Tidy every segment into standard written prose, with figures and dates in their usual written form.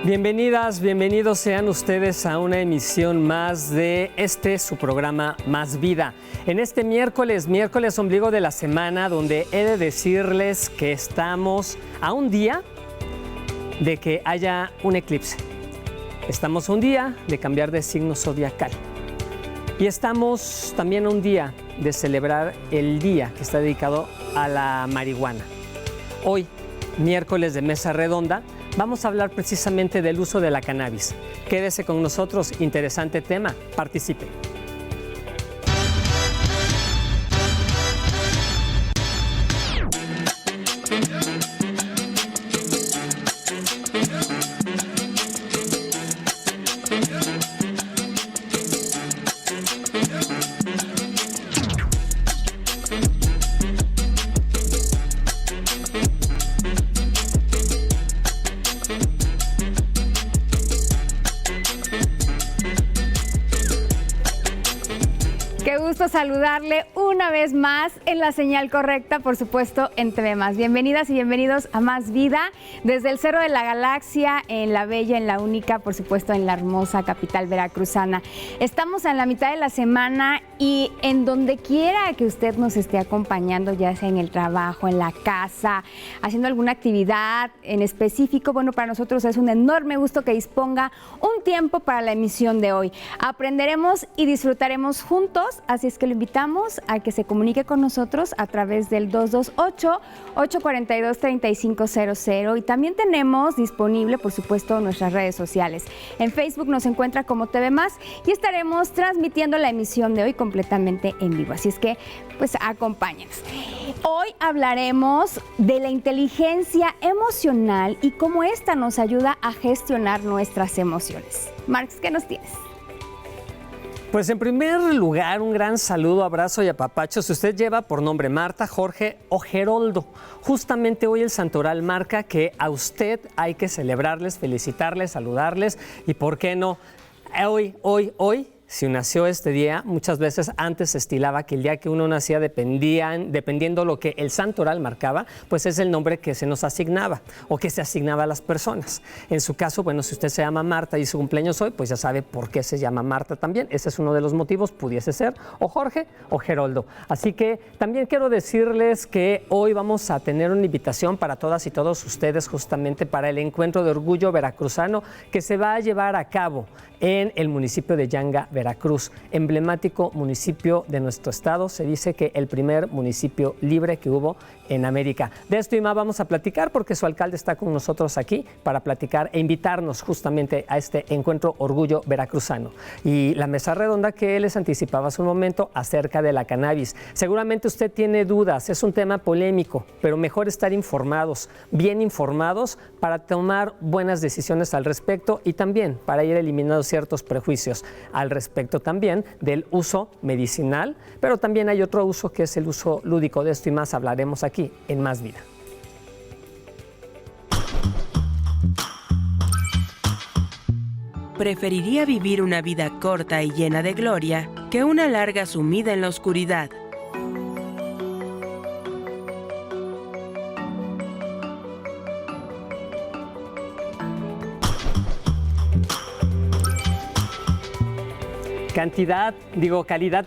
Bienvenidas, bienvenidos sean ustedes a una emisión más de su programa Más Vida. En este miércoles ombligo de la semana, donde he de decirles que estamos a un día de que haya un eclipse. Estamos a un día de cambiar de signo zodiacal. Y estamos también a un día de celebrar el día que está dedicado a la marihuana. Hoy, miércoles de Mesa Redonda, vamos a hablar precisamente del uso de la cannabis. Quédese con nosotros, interesante tema, participe. Saludarle una vez más en la señal correcta, por supuesto, en TV Más. Bienvenidas y bienvenidos a Más Vida, desde el Cerro de la Galaxia, en la bella, en la única, por supuesto, en la hermosa capital veracruzana. Estamos en la mitad de la semana y en donde quiera que usted nos esté acompañando, ya sea en el trabajo, en la casa, haciendo alguna actividad en específico, bueno, para nosotros es un enorme gusto que disponga un tiempo para la emisión de hoy. Aprenderemos y disfrutaremos juntos, así es que lo invitamos a que se comunique con nosotros a través del 228-842-3500 y también tenemos disponible, por supuesto, nuestras redes sociales. En Facebook nos encuentra como TV Más y estaremos transmitiendo la emisión de hoy completamente en vivo, así es que pues acompáñenos. Hoy hablaremos de la inteligencia emocional y cómo esta nos ayuda a gestionar nuestras emociones. Marx, ¿qué nos tienes? Pues en primer lugar, un gran saludo, abrazo y apapacho si usted lleva por nombre Marta, Jorge o Geroldo. Justamente hoy el santoral marca que a usted hay que celebrarles, felicitarles, saludarles y, ¿por qué no? Hoy, si nació este día, muchas veces antes se estilaba que el día que uno nacía dependiendo lo que el santoral marcaba, pues es el nombre que se nos asignaba o que se asignaba a las personas. En su caso, bueno, si usted se llama Marta y su cumpleaños hoy, pues ya sabe por qué se llama Marta también. Ese es uno de los motivos, pudiese ser o Jorge o Geroldo. Así que también quiero decirles que hoy vamos a tener una invitación para todas y todos ustedes justamente para el encuentro de orgullo veracruzano que se va a llevar a cabo en el municipio de Yanga, Veracruz, emblemático municipio de nuestro estado. Se dice que el primer municipio libre que hubo en América. De esto y más vamos a platicar porque su alcalde está con nosotros aquí para platicar e invitarnos justamente a este encuentro orgullo veracruzano. Y la mesa redonda que les anticipaba hace un momento acerca de la cannabis. Seguramente usted tiene dudas, es un tema polémico, pero mejor estar informados, bien informados para tomar buenas decisiones al respecto y también para ir eliminando ciertos prejuicios al respecto también del uso medicinal, pero también hay otro uso que es el uso lúdico. De esto y más hablaremos aquí en Más Vida. Preferiría vivir una vida corta y llena de gloria que una larga sumida en la oscuridad. Calidad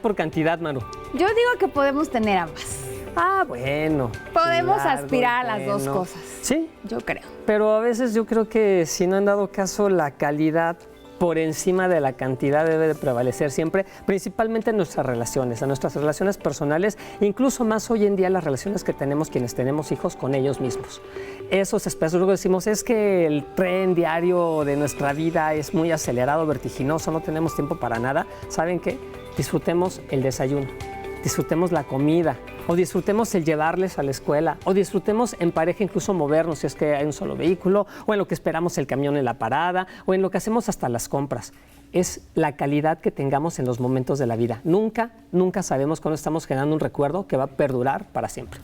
por cantidad, Maru. Yo digo que podemos tener ambas. Ah, bueno. Podemos claro, aspirar a las dos cosas. Sí. Yo creo. Pero a veces yo creo que si no han dado caso, la calidad por encima de la cantidad debe de prevalecer siempre, principalmente en nuestras relaciones personales, incluso más hoy en día las relaciones que tenemos quienes tenemos hijos con ellos mismos. Esos espacios, luego decimos, es que el tren diario de nuestra vida es muy acelerado, vertiginoso, no tenemos tiempo para nada. ¿Saben qué? Disfrutemos el desayuno, disfrutemos la comida, o disfrutemos el llevarles a la escuela, o disfrutemos en pareja incluso movernos si es que hay un solo vehículo, o en lo que esperamos el camión en la parada, o en lo que hacemos hasta las compras. Es la calidad que tengamos en los momentos de la vida. Nunca sabemos cuándo estamos generando un recuerdo que va a perdurar para siempre.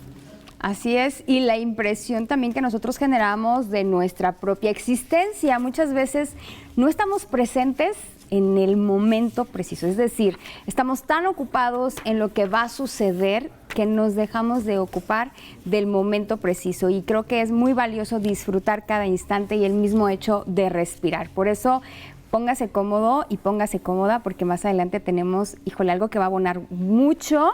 Así es, y la impresión también que nosotros generamos de nuestra propia existencia. Muchas veces no estamos presentes en el momento preciso. Es decir, estamos tan ocupados en lo que va a suceder que nos dejamos de ocupar del momento preciso. Y creo que es muy valioso disfrutar cada instante y el mismo hecho de respirar. Por eso, póngase cómodo y póngase cómoda, porque más adelante tenemos, híjole, algo que va a abonar mucho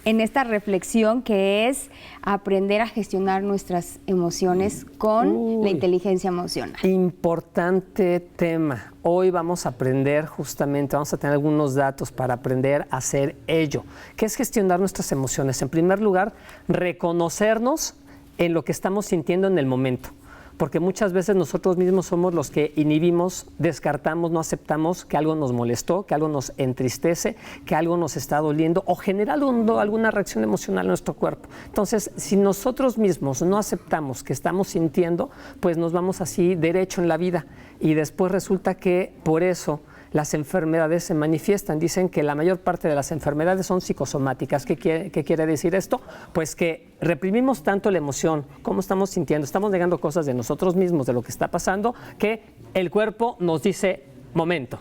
en esta reflexión, que es aprender a gestionar nuestras emociones con la inteligencia emocional. Importante tema. Hoy vamos a aprender justamente, vamos a tener algunos datos para aprender a hacer ello. ¿Qué es gestionar nuestras emociones? En primer lugar, reconocernos en lo que estamos sintiendo en el momento. Porque muchas veces nosotros mismos somos los que inhibimos, descartamos, no aceptamos que algo nos molestó, que algo nos entristece, que algo nos está doliendo o generando alguna reacción emocional en nuestro cuerpo. Entonces, si nosotros mismos no aceptamos que estamos sintiendo, pues nos vamos así derecho en la vida y después resulta que por eso las enfermedades se manifiestan. Dicen que la mayor parte de las enfermedades son psicosomáticas. ¿Qué quiere decir esto? Pues que reprimimos tanto la emoción, cómo estamos sintiendo, estamos negando cosas de nosotros mismos, de lo que está pasando, que el cuerpo nos dice, momento,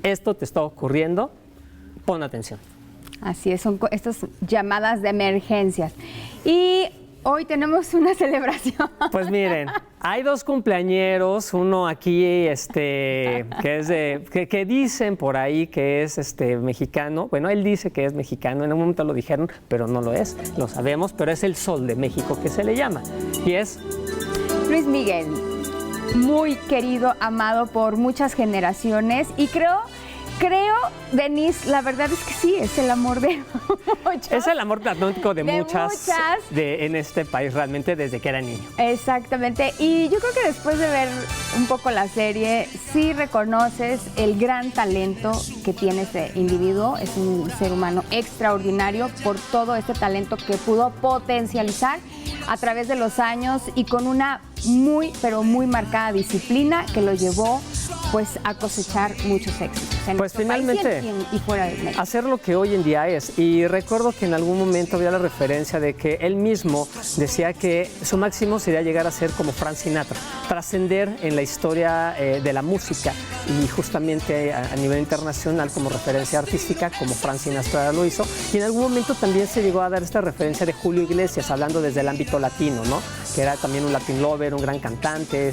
esto te está ocurriendo, pon atención. Así es, son estas llamadas de emergencias. Y hoy tenemos una celebración. Pues miren, hay dos cumpleañeros, uno aquí que es que dicen por ahí que es mexicano. Bueno, él dice que es mexicano, en un momento lo dijeron, pero no lo es, lo sabemos, pero es el Sol de México que se le llama. Y es Luis Miguel, muy querido, amado por muchas generaciones, y creo, Denise, la verdad es que sí, es el amor de muchas. Es el amor platónico de muchas en este país, realmente desde que era niño. Exactamente, y yo creo que después de ver un poco la serie, sí reconoces el gran talento que tiene este individuo. Es un ser humano extraordinario por todo este talento que pudo potencializar a través de los años y con una muy, pero muy marcada disciplina que lo llevó pues a cosechar muchos éxitos. Pues finalmente y fuera de México. Hacer lo que hoy en día es. Y recuerdo que en algún momento había la referencia de que él mismo decía que su máximo sería llegar a ser como Frank Sinatra, trascender en la historia de la música y justamente a nivel internacional como referencia artística, como Frank Sinatra lo hizo. Y en algún momento también se llegó a dar esta referencia de Julio Iglesias, hablando desde el ámbito latino, ¿no? Que era también un Latin lover, un gran cantante,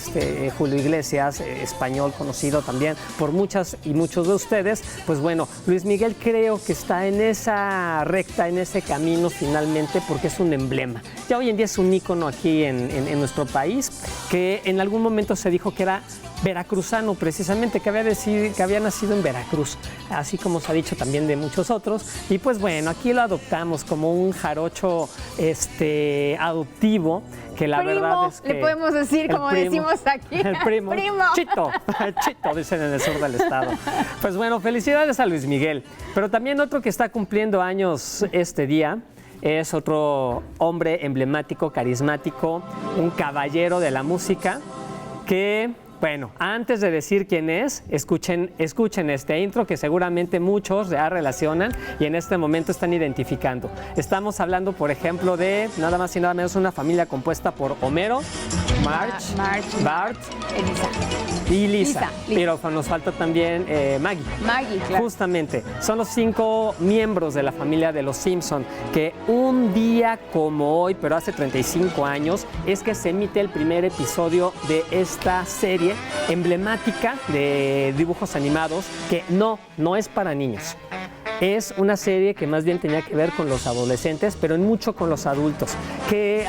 Julio Iglesias, español conocido también por muchas y muchos de ustedes. Pues bueno, Luis Miguel creo que está en esa recta, en ese camino finalmente, porque es un emblema. Ya hoy en día es un ícono aquí en nuestro país, que en algún momento se dijo que era veracruzano precisamente, que había nacido en Veracruz, así como se ha dicho también de muchos otros. Y pues bueno, aquí lo adoptamos como un jarocho adoptivo, que la verdad es que le podemos decir, como decimos aquí. El primo. Chito, dicen en el sur del estado. Pues bueno, felicidades a Luis Miguel. Pero también otro que está cumpliendo años este día es otro hombre emblemático, carismático, un caballero de la música que... Bueno, antes de decir quién es, escuchen este intro que seguramente muchos ya relacionan y en este momento están identificando. Estamos hablando, por ejemplo, de nada más y nada menos una familia compuesta por Homero, Marge, Bart y Lisa. Pero nos falta también Maggie. Maggie, claro. Justamente, son los 5 miembros de la familia de los Simpson que un día como hoy, pero hace 35 años, es que se emite el primer episodio de esta serie emblemática de dibujos animados que no es para niños. Es una serie que más bien tenía que ver con los adolescentes, pero en mucho con los adultos, que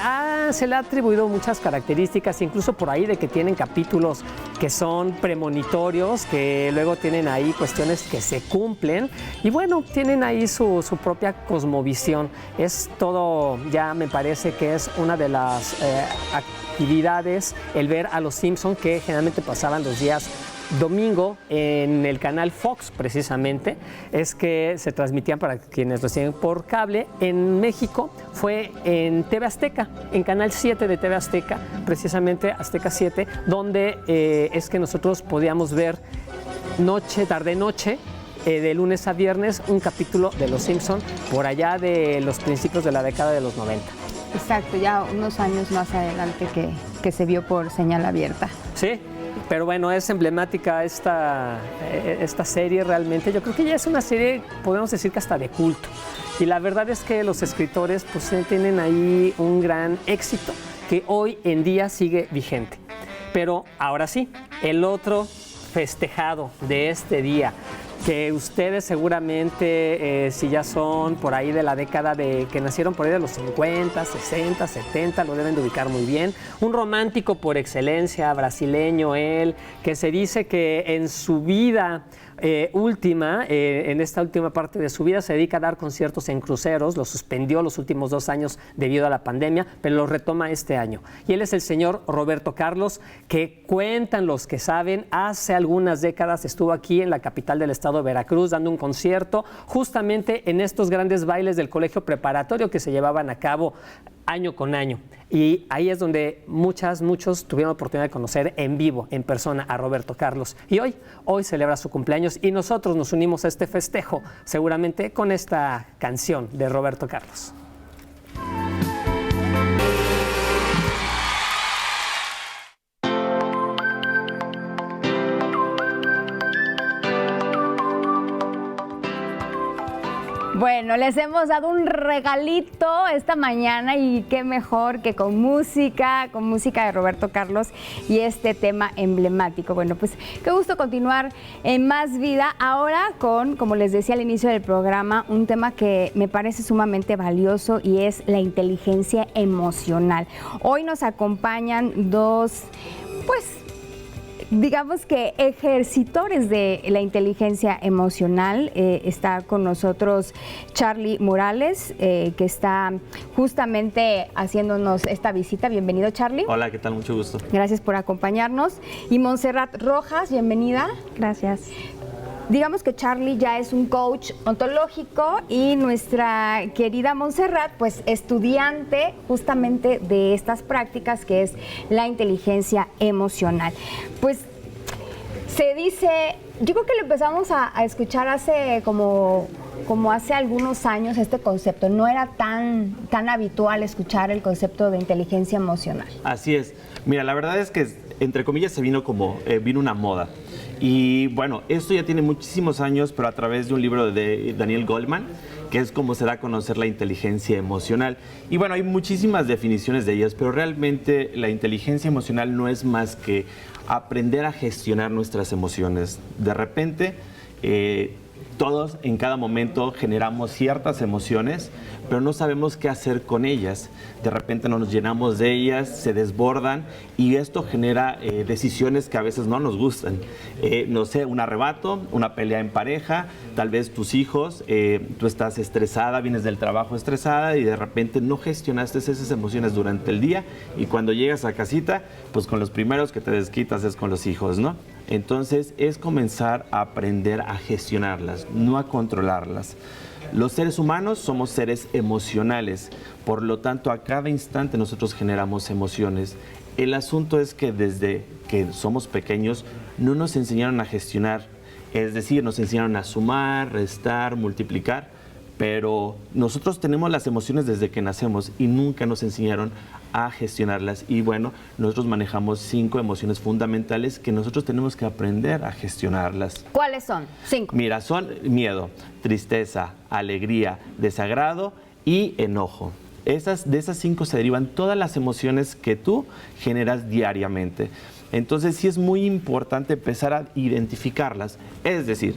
se le ha atribuido muchas características, incluso por ahí de que tienen capítulos que son premonitorios, que luego tienen ahí cuestiones que se cumplen, y bueno, tienen ahí su propia cosmovisión. Es todo, ya me parece que es una de las actividades, el ver a los Simpson, que generalmente pasaban los días domingo en el canal Fox, precisamente, es que se transmitían, para quienes lo siguen por cable. En México fue en TV Azteca, en Canal 7 de TV Azteca, precisamente Azteca 7, donde es que nosotros podíamos ver tarde-noche, de lunes a viernes, un capítulo de Los Simpson, por allá de los principios de la década de los 90. Exacto, ya unos años más adelante que se vio por señal abierta. Sí. Pero bueno, es emblemática esta serie realmente. Yo creo que ya es una serie, podemos decir que hasta de culto. Y la verdad es que los escritores pues tienen ahí un gran éxito que hoy en día sigue vigente. Pero ahora sí, el otro festejado de este día, que ustedes seguramente, si ya son por ahí de la década de que nacieron por ahí de los 50, 60, 70, lo deben de ubicar muy bien. Un romántico por excelencia, brasileño él, que se dice que en su vida última, en esta última parte de su vida, se dedica a dar conciertos en cruceros. Lo suspendió los últimos 2 años debido a la pandemia, pero lo retoma este año. Y él es el señor Roberto Carlos, que cuentan los que saben, hace algunas décadas estuvo aquí en la capital del estado de Veracruz dando un concierto justamente en estos grandes bailes del colegio preparatorio que se llevaban a cabo año con año. Y ahí es donde muchos tuvieron la oportunidad de conocer en vivo, en persona, a Roberto Carlos. Y hoy celebra su cumpleaños y nosotros nos unimos a este festejo, seguramente con esta canción de Roberto Carlos. Bueno, les hemos dado un regalito esta mañana y qué mejor que con música de Roberto Carlos y este tema emblemático. Bueno, pues qué gusto continuar en Más Vida ahora con, como les decía al inicio del programa, un tema que me parece sumamente valioso y es la inteligencia emocional. Hoy nos acompañan dos, pues, digamos que ejercitores de la inteligencia emocional. Está con nosotros Charly Morales, que está justamente haciéndonos esta visita. Bienvenido, Charly. Hola, ¿qué tal? Mucho gusto. Gracias por acompañarnos. Y Montserrat Rojas, bienvenida. Gracias. Digamos que Charly ya es un coach ontológico y nuestra querida Montserrat, pues estudiante justamente de estas prácticas que es la inteligencia emocional. Pues se dice, yo creo que lo empezamos a escuchar hace como hace algunos años este concepto. No era tan habitual escuchar el concepto de inteligencia emocional. Así es. Mira, la verdad es que, entre comillas, se vino vino una moda. Y bueno, esto ya tiene muchísimos años, pero a través de un libro de Daniel Goleman, que es como se da a conocer la inteligencia emocional. Y bueno, hay muchísimas definiciones de ellas, pero realmente la inteligencia emocional no es más que aprender a gestionar nuestras emociones. De repente, todos en cada momento generamos ciertas emociones, pero no sabemos qué hacer con ellas. De repente nos llenamos de ellas, se desbordan y esto genera decisiones que a veces no nos gustan. No sé, un arrebato, una pelea en pareja, tal vez tus hijos, tú estás estresada, vienes del trabajo estresada y de repente no gestionaste esas emociones durante el día y cuando llegas a casita, pues con los primeros que te desquitas es con los hijos, ¿no? Entonces es comenzar a aprender a gestionarlas, no a controlarlas. Los seres humanos somos seres emocionales, por lo tanto a cada instante nosotros generamos emociones. El asunto es que desde que somos pequeños no nos enseñaron a gestionar, es decir, nos enseñaron a sumar, restar, multiplicar, pero nosotros tenemos las emociones desde que nacemos y nunca nos enseñaron a gestionarlas. Y bueno, nosotros manejamos 5 emociones fundamentales que nosotros tenemos que aprender a gestionarlas. ¿Cuáles son? 5. Mira, son miedo, tristeza, alegría, desagrado y enojo. De esas 5 se derivan todas las emociones que tú generas diariamente. Entonces sí es muy importante empezar a identificarlas. Es decir,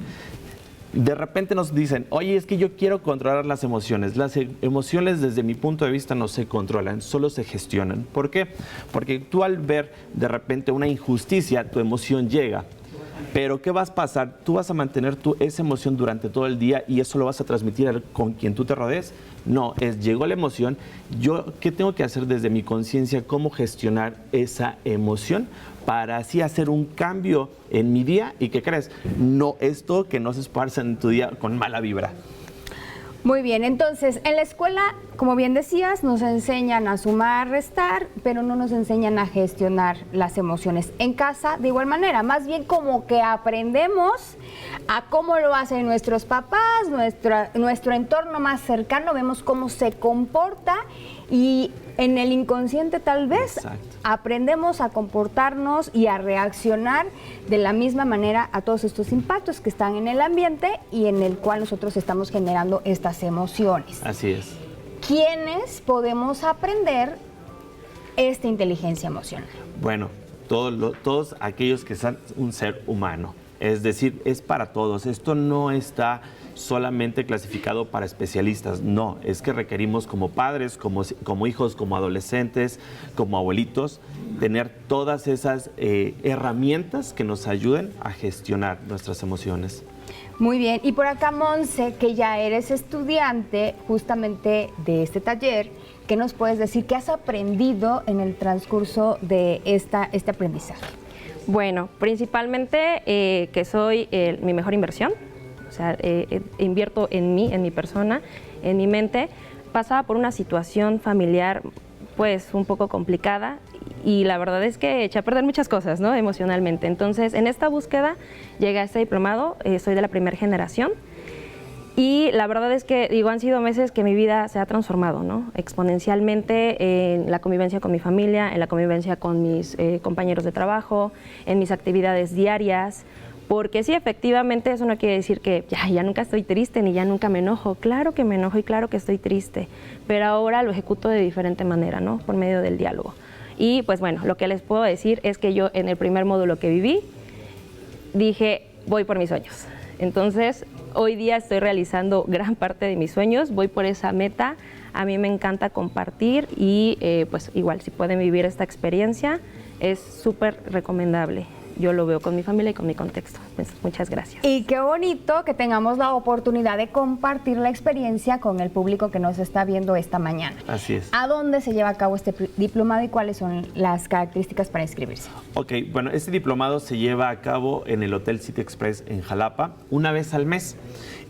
de repente nos dicen, oye, es que yo quiero controlar las emociones. Las emociones desde mi punto de vista no se controlan, solo se gestionan. ¿Por qué? Porque tú al ver de repente una injusticia, tu emoción llega. Pero ¿qué vas a pasar? Tú vas a mantener esa emoción durante todo el día y eso lo vas a transmitir con quien tú te rodees. No, llegó la emoción. Yo, ¿qué tengo que hacer desde mi conciencia? ¿Cómo gestionar esa emoción? Para así hacer un cambio en mi día y ¿qué crees? No esto que no se esparza en tu día con mala vibra. Muy bien, entonces, en la escuela como bien decías, nos enseñan a sumar, restar, pero no nos enseñan a gestionar las emociones. En casa, de igual manera, más bien como que aprendemos a cómo lo hacen nuestros papás, nuestro entorno más cercano, vemos cómo se comporta y en el inconsciente tal vez aprendemos a comportarnos y a reaccionar de la misma manera a todos estos impactos que están en el ambiente y en el cual nosotros estamos generando estas emociones. Así es. ¿Quiénes podemos aprender esta inteligencia emocional? Bueno, todos aquellos que son un ser humano. Es decir, es para todos. Esto no está solamente clasificado para especialistas. No, es que requerimos como padres, como hijos, como adolescentes, como abuelitos, tener todas esas herramientas que nos ayuden a gestionar nuestras emociones. Muy bien, y por acá, Monse, que ya eres estudiante justamente de este taller, ¿qué nos puedes decir? ¿Qué has aprendido en el transcurso de este aprendizaje? Bueno, principalmente que soy mi mejor inversión, o sea, invierto en mí, en mi persona, en mi mente. Pasaba por una situación familiar pues un poco complicada y la verdad es que eché a perder muchas cosas, ¿no? Emocionalmente. Entonces, en esta búsqueda llegué a este diplomado, soy de la primera generación y la verdad es que, digo, han sido meses que mi vida se ha transformado, ¿no? Exponencialmente en la convivencia con mi familia, en la convivencia con mis compañeros de trabajo, en mis actividades diarias, porque sí, efectivamente, eso no quiere decir que ya nunca estoy triste ni ya nunca me enojo. Claro que me enojo y claro que estoy triste, pero ahora lo ejecuto de diferente manera, ¿no? Por medio del diálogo. Y pues bueno, lo que les puedo decir es que yo en el primer módulo que viví, dije, voy por mis sueños. Entonces, hoy día estoy realizando gran parte de mis sueños, voy por esa meta. A mí me encanta compartir y pues igual, si pueden vivir esta experiencia, es súper recomendable. Yo lo veo con mi familia y con mi contexto. Pues, muchas gracias. Y qué bonito que tengamos la oportunidad de compartir la experiencia con el público que nos está viendo esta mañana. Así es. ¿A dónde se lleva a cabo este diplomado y cuáles son las características para inscribirse? Ok, bueno, este diplomado se lleva a cabo en el Hotel City Express en Jalapa, una vez al mes.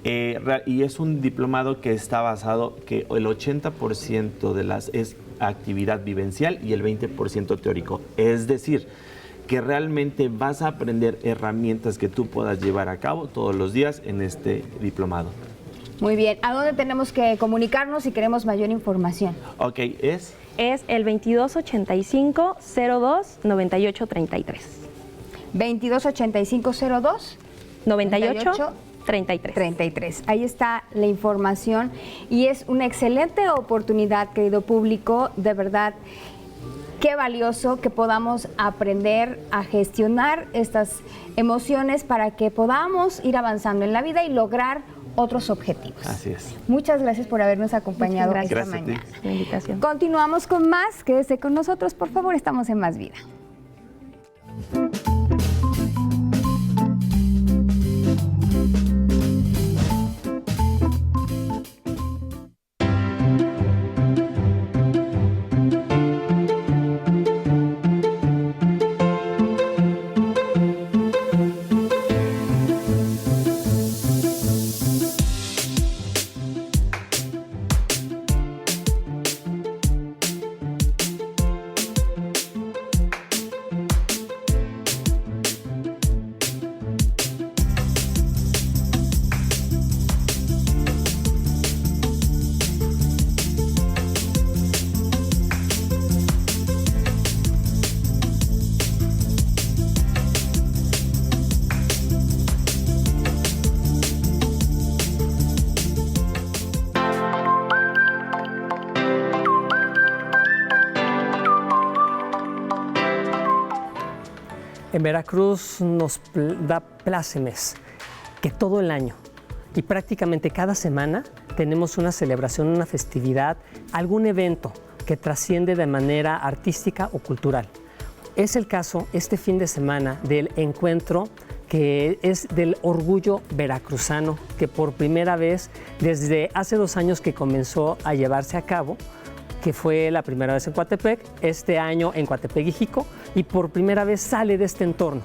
Y es un diplomado que está basado que el 80% de las es actividad vivencial y el 20% teórico. Es decir, que realmente vas a aprender herramientas que tú puedas llevar a cabo todos los días en este diplomado. Muy bien. ¿A dónde tenemos que comunicarnos si queremos mayor información? Ok, es el 2285-02-9833. 2285-02 98-33. Ahí está la información y es una excelente oportunidad, querido público, de verdad. Qué valioso que podamos aprender a gestionar estas emociones para que podamos ir avanzando en la vida y lograr otros objetivos. Así es. Muchas gracias por habernos acompañado esta Gracias a ti. mañana. La invitación. Continuamos con más. Quédese con nosotros, por favor. Estamos en Más Vida. En Veracruz nos da plácemes que todo el año y prácticamente cada semana tenemos una celebración, una festividad, algún evento que trasciende de manera artística o cultural. Es el caso este fin de semana del encuentro que es del orgullo veracruzano, que por primera vez desde hace 2 años que comenzó a llevarse a cabo, que fue la primera vez en Coatepec, este año en Coatepec y Jico, y por primera vez sale de este entorno.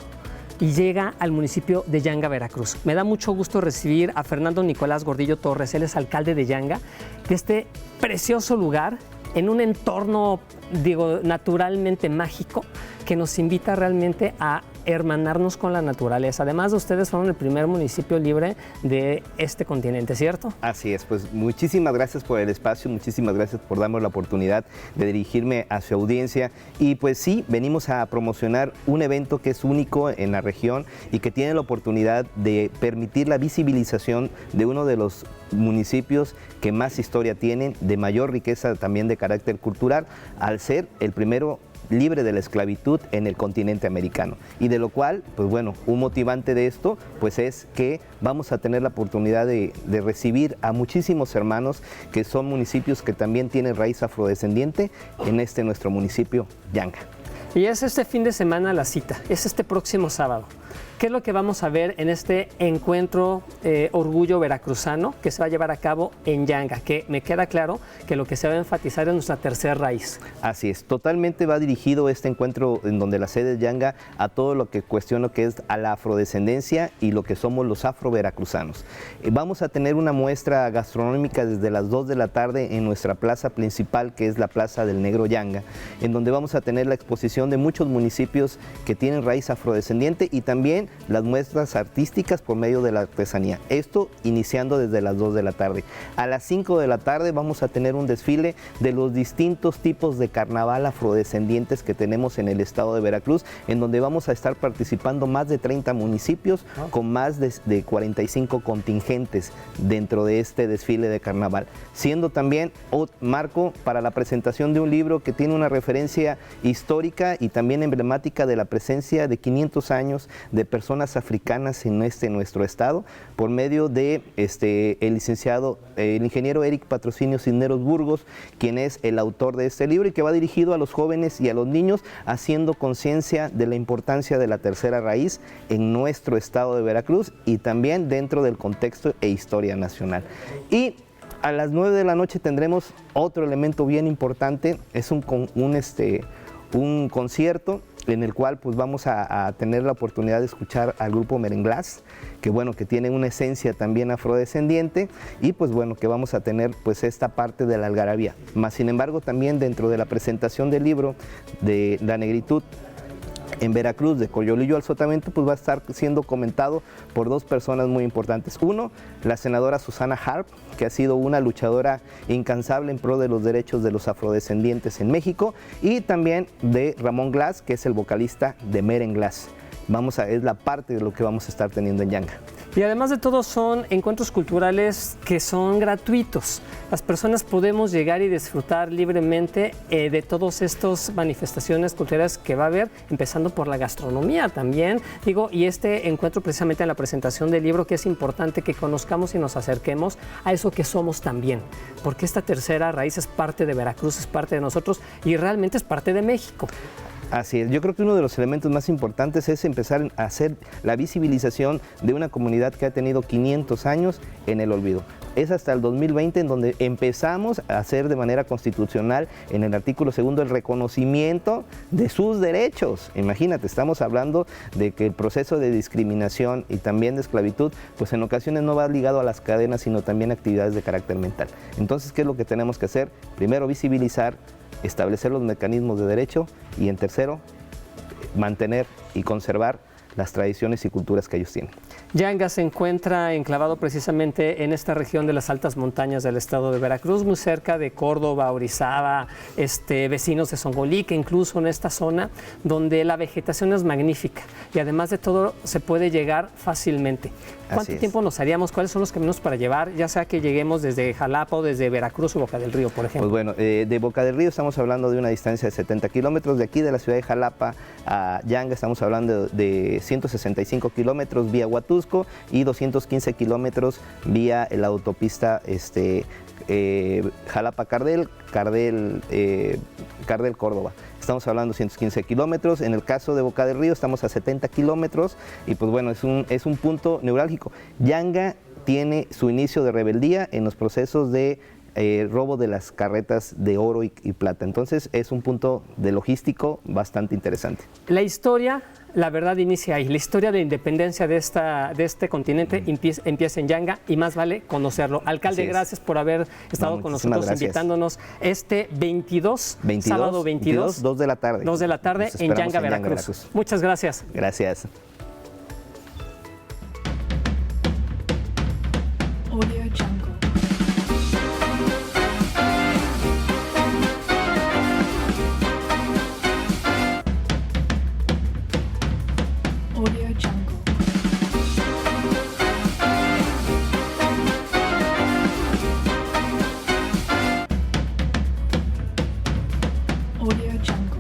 y llega al municipio de Yanga, Veracruz. Me da mucho gusto recibir a Fernando Nicolás Gordillo Torres, él es alcalde de Yanga, de este precioso lugar en un entorno, digo, naturalmente mágico, que nos invita realmente a hermanarnos con la naturaleza. Además, ustedes fueron el primer municipio libre de este continente, ¿cierto? Así es, pues muchísimas gracias por el espacio, muchísimas gracias por darme la oportunidad de dirigirme a su audiencia. Y pues sí, venimos a promocionar un evento que es único en la región y que tiene la oportunidad de permitir la visibilización de uno de los municipios que más historia tienen, de mayor riqueza también de carácter cultural, al ser el primero libre de la esclavitud en el continente americano. Y de lo cual, pues bueno, un motivante de esto, pues es que vamos a tener la oportunidad de recibir a muchísimos hermanos que son municipios que también tienen raíz afrodescendiente en nuestro municipio, Yanga. Y es este fin de semana la cita, es este próximo sábado. ¿Qué es lo que vamos a ver en este encuentro Orgullo Veracruzano que se va a llevar a cabo en Yanga? Que me queda claro que lo que se va a enfatizar es nuestra tercera raíz. Así es, totalmente va dirigido este encuentro en donde la sede es Yanga a todo lo que cuestiona que es a la afrodescendencia y lo que somos los afro-veracruzanos. Vamos a tener una muestra gastronómica desde las 2 de la tarde en nuestra plaza principal, que es la Plaza del Negro Yanga, en donde vamos a tener la exposición de muchos municipios que tienen raíz afrodescendiente y también las muestras artísticas por medio de la artesanía. Esto iniciando desde las 2 de la tarde. A las 5 de la tarde vamos a tener un desfile de los distintos tipos de carnaval afrodescendientes que tenemos en el estado de Veracruz, en donde vamos a estar participando más de 30 municipios con más de 45 contingentes dentro de este desfile de carnaval, siendo también marco para la presentación de un libro que tiene una referencia histórica y también emblemática de la presencia de 500 años de personas africanas en nuestro estado, por medio de el ingeniero Eric Patrocinio Cisneros Burgos, quien es el autor de este libro y que va dirigido a los jóvenes y a los niños, haciendo conciencia de la importancia de la tercera raíz en nuestro estado de Veracruz y también dentro del contexto e historia nacional. Y a las 9 de la noche tendremos otro elemento bien importante, es un concierto en el cual pues vamos a tener la oportunidad de escuchar al grupo Merenglás, que bueno, que tiene una esencia también afrodescendiente y pues bueno, que vamos a tener pues esta parte de la algarabía. Más sin embargo, también dentro de la presentación del libro de La Negritud en Veracruz, de Coyolillo al Sotavento, pues va a estar siendo comentado por dos personas muy importantes. Uno, la senadora Susana Harp, que ha sido una luchadora incansable en pro de los derechos de los afrodescendientes en México, y también de Ramón Glass, que es el vocalista de Merenglás. Es la parte de lo que vamos a estar teniendo en Yanga. Y además de todo son encuentros culturales que son gratuitos. Las personas podemos llegar y disfrutar libremente de todas estas manifestaciones culturales que va a haber, empezando por la gastronomía también. Y este encuentro precisamente en la presentación del libro, que es importante que conozcamos y nos acerquemos a eso que somos también. Porque esta tercera raíz es parte de Veracruz, es parte de nosotros y realmente es parte de México. Así es, yo creo que uno de los elementos más importantes es empezar a hacer la visibilización de una comunidad que ha tenido 500 años en el olvido. Es hasta el 2020 en donde empezamos a hacer de manera constitucional, en el artículo 2, el reconocimiento de sus derechos. Imagínate, estamos hablando de que el proceso de discriminación y también de esclavitud, pues en ocasiones no va ligado a las cadenas, sino también a actividades de carácter mental. Entonces, ¿qué es lo que tenemos que hacer? Primero, visibilizar, establecer los mecanismos de derecho y en tercero, mantener y conservar las tradiciones y culturas que ellos tienen. Yanga se encuentra enclavado precisamente en esta región de las altas montañas del estado de Veracruz, muy cerca de Córdoba, Orizaba, vecinos de Zongolica, incluso en esta zona donde la vegetación es magnífica y además de todo se puede llegar fácilmente. ¿Cuánto tiempo nos haríamos? ¿Cuáles son los caminos para llevar? Ya sea que lleguemos desde Jalapa o desde Veracruz o Boca del Río, por ejemplo. Pues bueno, de Boca del Río estamos hablando de una distancia de 70 kilómetros. De aquí de la ciudad de Jalapa a Yanga estamos hablando de 165 kilómetros vía Huatusco y 215 kilómetros vía la autopista Jalapa-Cardel, Cardel-Córdoba. Estamos hablando de 115 kilómetros. En el caso de Boca del Río estamos a 70 kilómetros y pues bueno, es un punto neurálgico. Yanga tiene su inicio de rebeldía en los procesos de robo de las carretas de oro y plata. Entonces es un punto de logístico bastante interesante. La historia la verdad inicia ahí. La historia de independencia de este continente empieza en Yanga y más vale conocerlo. Alcalde, gracias por haber estado con nosotros, invitándonos este 22, sábado 22, 2 de la tarde. 2 de la tarde en Yanga, Veracruz. Muchas gracias. Gracias. Audio Jungle. Audio Jungle. Audio Jungle. Audio Jungle.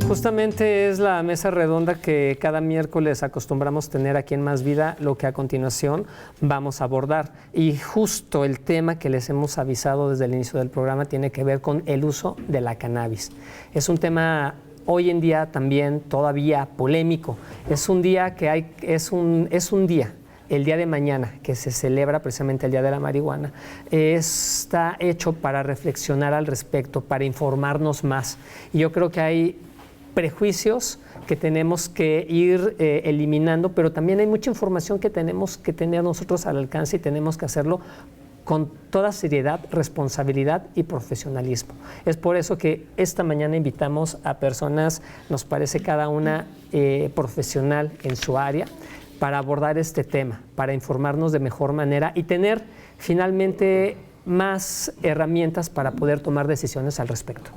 Justamente es la mesa redonda que cada miércoles acostumbramos tener aquí en Más Vida, lo que a continuación vamos a abordar. Y justo el tema que les hemos avisado desde el inicio del programa tiene que ver con el uso de la cannabis. Es un tema hoy en día también todavía polémico. Es un día que es un día. El día de mañana, que se celebra precisamente el Día de la Marihuana, está hecho para reflexionar al respecto, para informarnos más. Y yo creo que hay prejuicios que tenemos que ir eliminando, pero también hay mucha información que tenemos que tener nosotros al alcance y tenemos que hacerlo con toda seriedad, responsabilidad y profesionalismo. Es por eso que esta mañana invitamos a personas, nos parece cada una profesional en su área, para abordar este tema, para informarnos de mejor manera y tener finalmente más herramientas para poder tomar decisiones al respecto.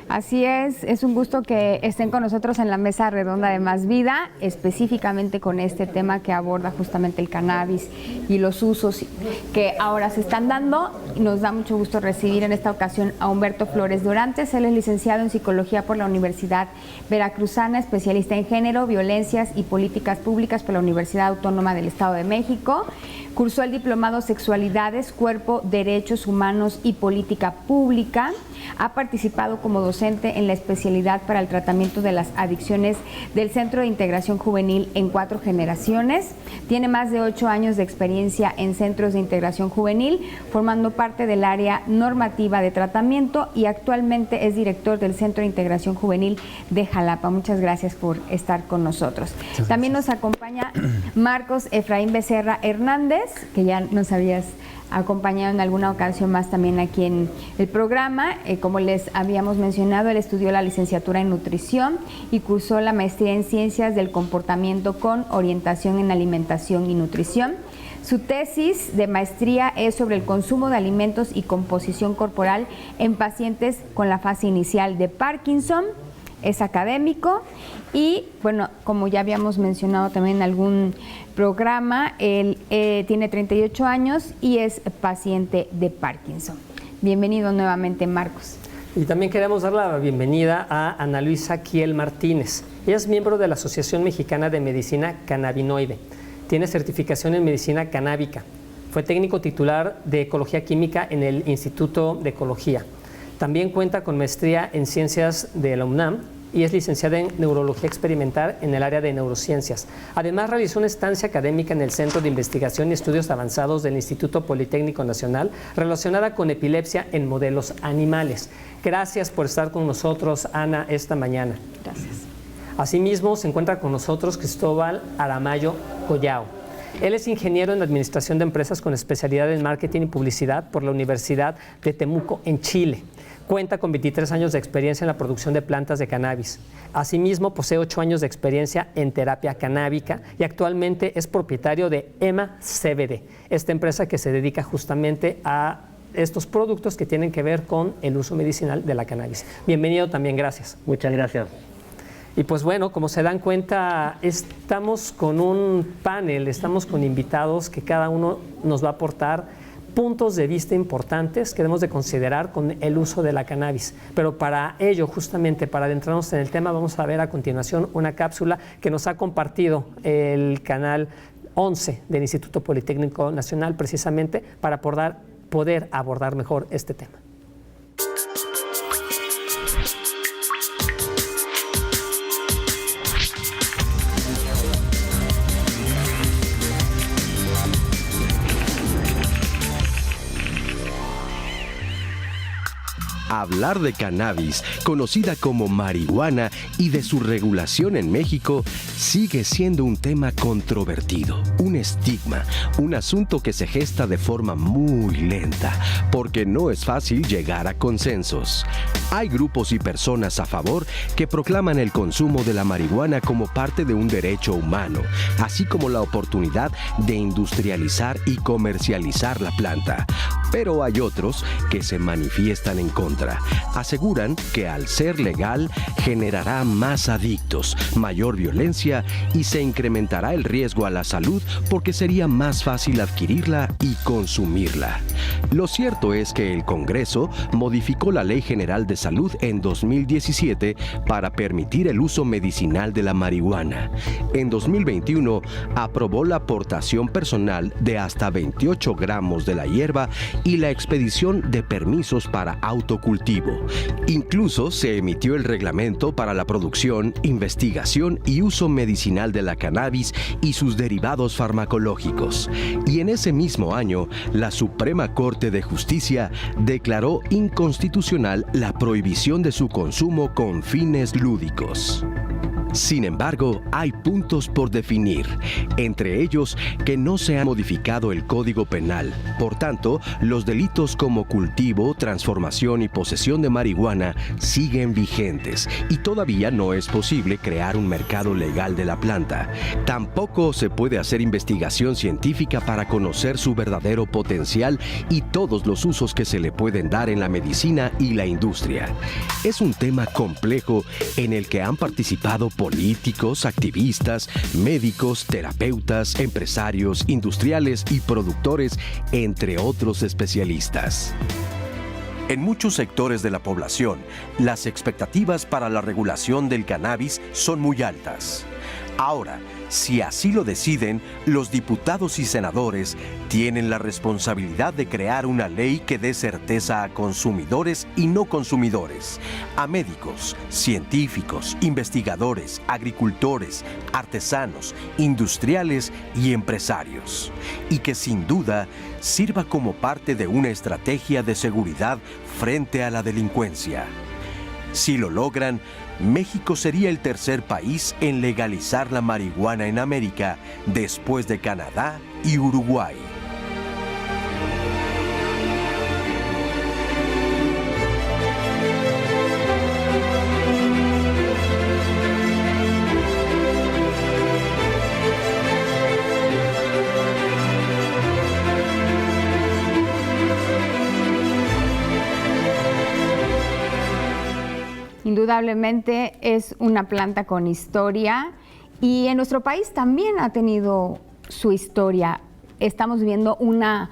Así es un gusto que estén con nosotros en la mesa redonda de Más Vida, específicamente con este tema que aborda justamente el cannabis y los usos que ahora se están dando. Nos da mucho gusto recibir en esta ocasión a Humberto Flores Durantes. Él es licenciado en Psicología por la Universidad Veracruzana, especialista en género, violencias y políticas públicas por la Universidad Autónoma del Estado de México. Cursó el diplomado Sexualidades, Cuerpo, Derechos Humanos y Política Pública. Ha participado como docente en la especialidad para el tratamiento de las adicciones del Centro de Integración Juvenil en 4 generaciones. Tiene más de 8 años de experiencia en centros de integración juvenil, formando parte del área normativa de tratamiento y actualmente es director del Centro de Integración Juvenil de Jalapa. Muchas gracias por estar con nosotros. También nos acompaña Marcos Efraín Becerra Hernández, que ya nos habías acompañado en alguna ocasión más también aquí en el programa. Como les habíamos mencionado, él estudió la licenciatura en nutrición y cursó la maestría en ciencias del comportamiento con orientación en alimentación y nutrición. Su tesis de maestría es sobre el consumo de alimentos y composición corporal en pacientes con la fase inicial de Parkinson. Es académico y, bueno, como ya habíamos mencionado también en algún programa, él tiene 38 años y es paciente de Parkinson. Bienvenido nuevamente, Marcos. Y también queremos dar la bienvenida a Ana Luisa Kiel Martínez. Ella es miembro de la Asociación Mexicana de Medicina Cannabinoide. Tiene certificación en medicina canábica. Fue técnico titular de Ecología Química en el Instituto de Ecología. También cuenta con maestría en Ciencias de la UNAM y es licenciada en Neurología Experimental en el área de neurociencias. Además, realizó una estancia académica en el Centro de Investigación y Estudios Avanzados del Instituto Politécnico Nacional relacionada con epilepsia en modelos animales. Gracias por estar con nosotros, Ana, esta mañana. Gracias. Asimismo, se encuentra con nosotros Cristóbal Aramayo Collao. Él es ingeniero en Administración de Empresas con especialidad en Marketing y Publicidad por la Universidad de Temuco, en Chile. Cuenta con 23 años de experiencia en la producción de plantas de cannabis. Asimismo, posee 8 años de experiencia en terapia canábica y actualmente es propietario de EMA CBD, esta empresa que se dedica justamente a estos productos que tienen que ver con el uso medicinal de la cannabis. Bienvenido también, gracias. Muchas gracias. Y pues bueno, como se dan cuenta, estamos con un panel, estamos con invitados que cada uno nos va a aportar puntos de vista importantes que debemos de considerar con el uso de la cannabis. Pero para ello, justamente para adentrarnos en el tema, vamos a ver a continuación una cápsula que nos ha compartido el canal 11 del Instituto Politécnico Nacional, precisamente para poder abordar mejor este tema. Hablar de cannabis, conocida como marihuana, y de su regulación en México, sigue siendo un tema controvertido, un estigma, un asunto que se gesta de forma muy lenta, porque no es fácil llegar a consensos. Hay grupos y personas a favor que proclaman el consumo de la marihuana como parte de un derecho humano, así como la oportunidad de industrializar y comercializar la planta. Pero hay otros que se manifiestan en contra. Aseguran que al ser legal generará más adictos, mayor violencia y se incrementará el riesgo a la salud porque sería más fácil adquirirla y consumirla. Lo cierto es que el Congreso modificó la Ley General de Salud en 2017 para permitir el uso medicinal de la marihuana. En 2021 aprobó la aportación personal de hasta 28 gramos de la hierba y la expedición de permisos para autocultivo. Incluso se emitió el reglamento para la producción, investigación y uso medicinal de la cannabis y sus derivados farmacológicos. Y en ese mismo año, la Suprema Corte de Justicia declaró inconstitucional la prohibición de su consumo con fines lúdicos. Sin embargo, hay puntos por definir, entre ellos que no se ha modificado el Código Penal. Por tanto, los delitos como cultivo, transformación y posesión de marihuana siguen vigentes y todavía no es posible crear un mercado legal de la planta. Tampoco se puede hacer investigación científica para conocer su verdadero potencial y todos los usos que se le pueden dar en la medicina y la industria. Es un tema complejo en el que han participado políticos, activistas, médicos, terapeutas, empresarios, industriales y productores, entre otros especialistas. En muchos sectores de la población, las expectativas para la regulación del cannabis son muy altas. Ahora, si así lo deciden, los diputados y senadores tienen la responsabilidad de crear una ley que dé certeza a consumidores y no consumidores, a médicos, científicos, investigadores, agricultores, artesanos, industriales y empresarios, y que sin duda sirva como parte de una estrategia de seguridad frente a la delincuencia. Si lo logran, México sería el tercer país en legalizar la marihuana en América, después de Canadá y Uruguay. Indudablemente es una planta con historia y en nuestro país también ha tenido su historia. Estamos viviendo una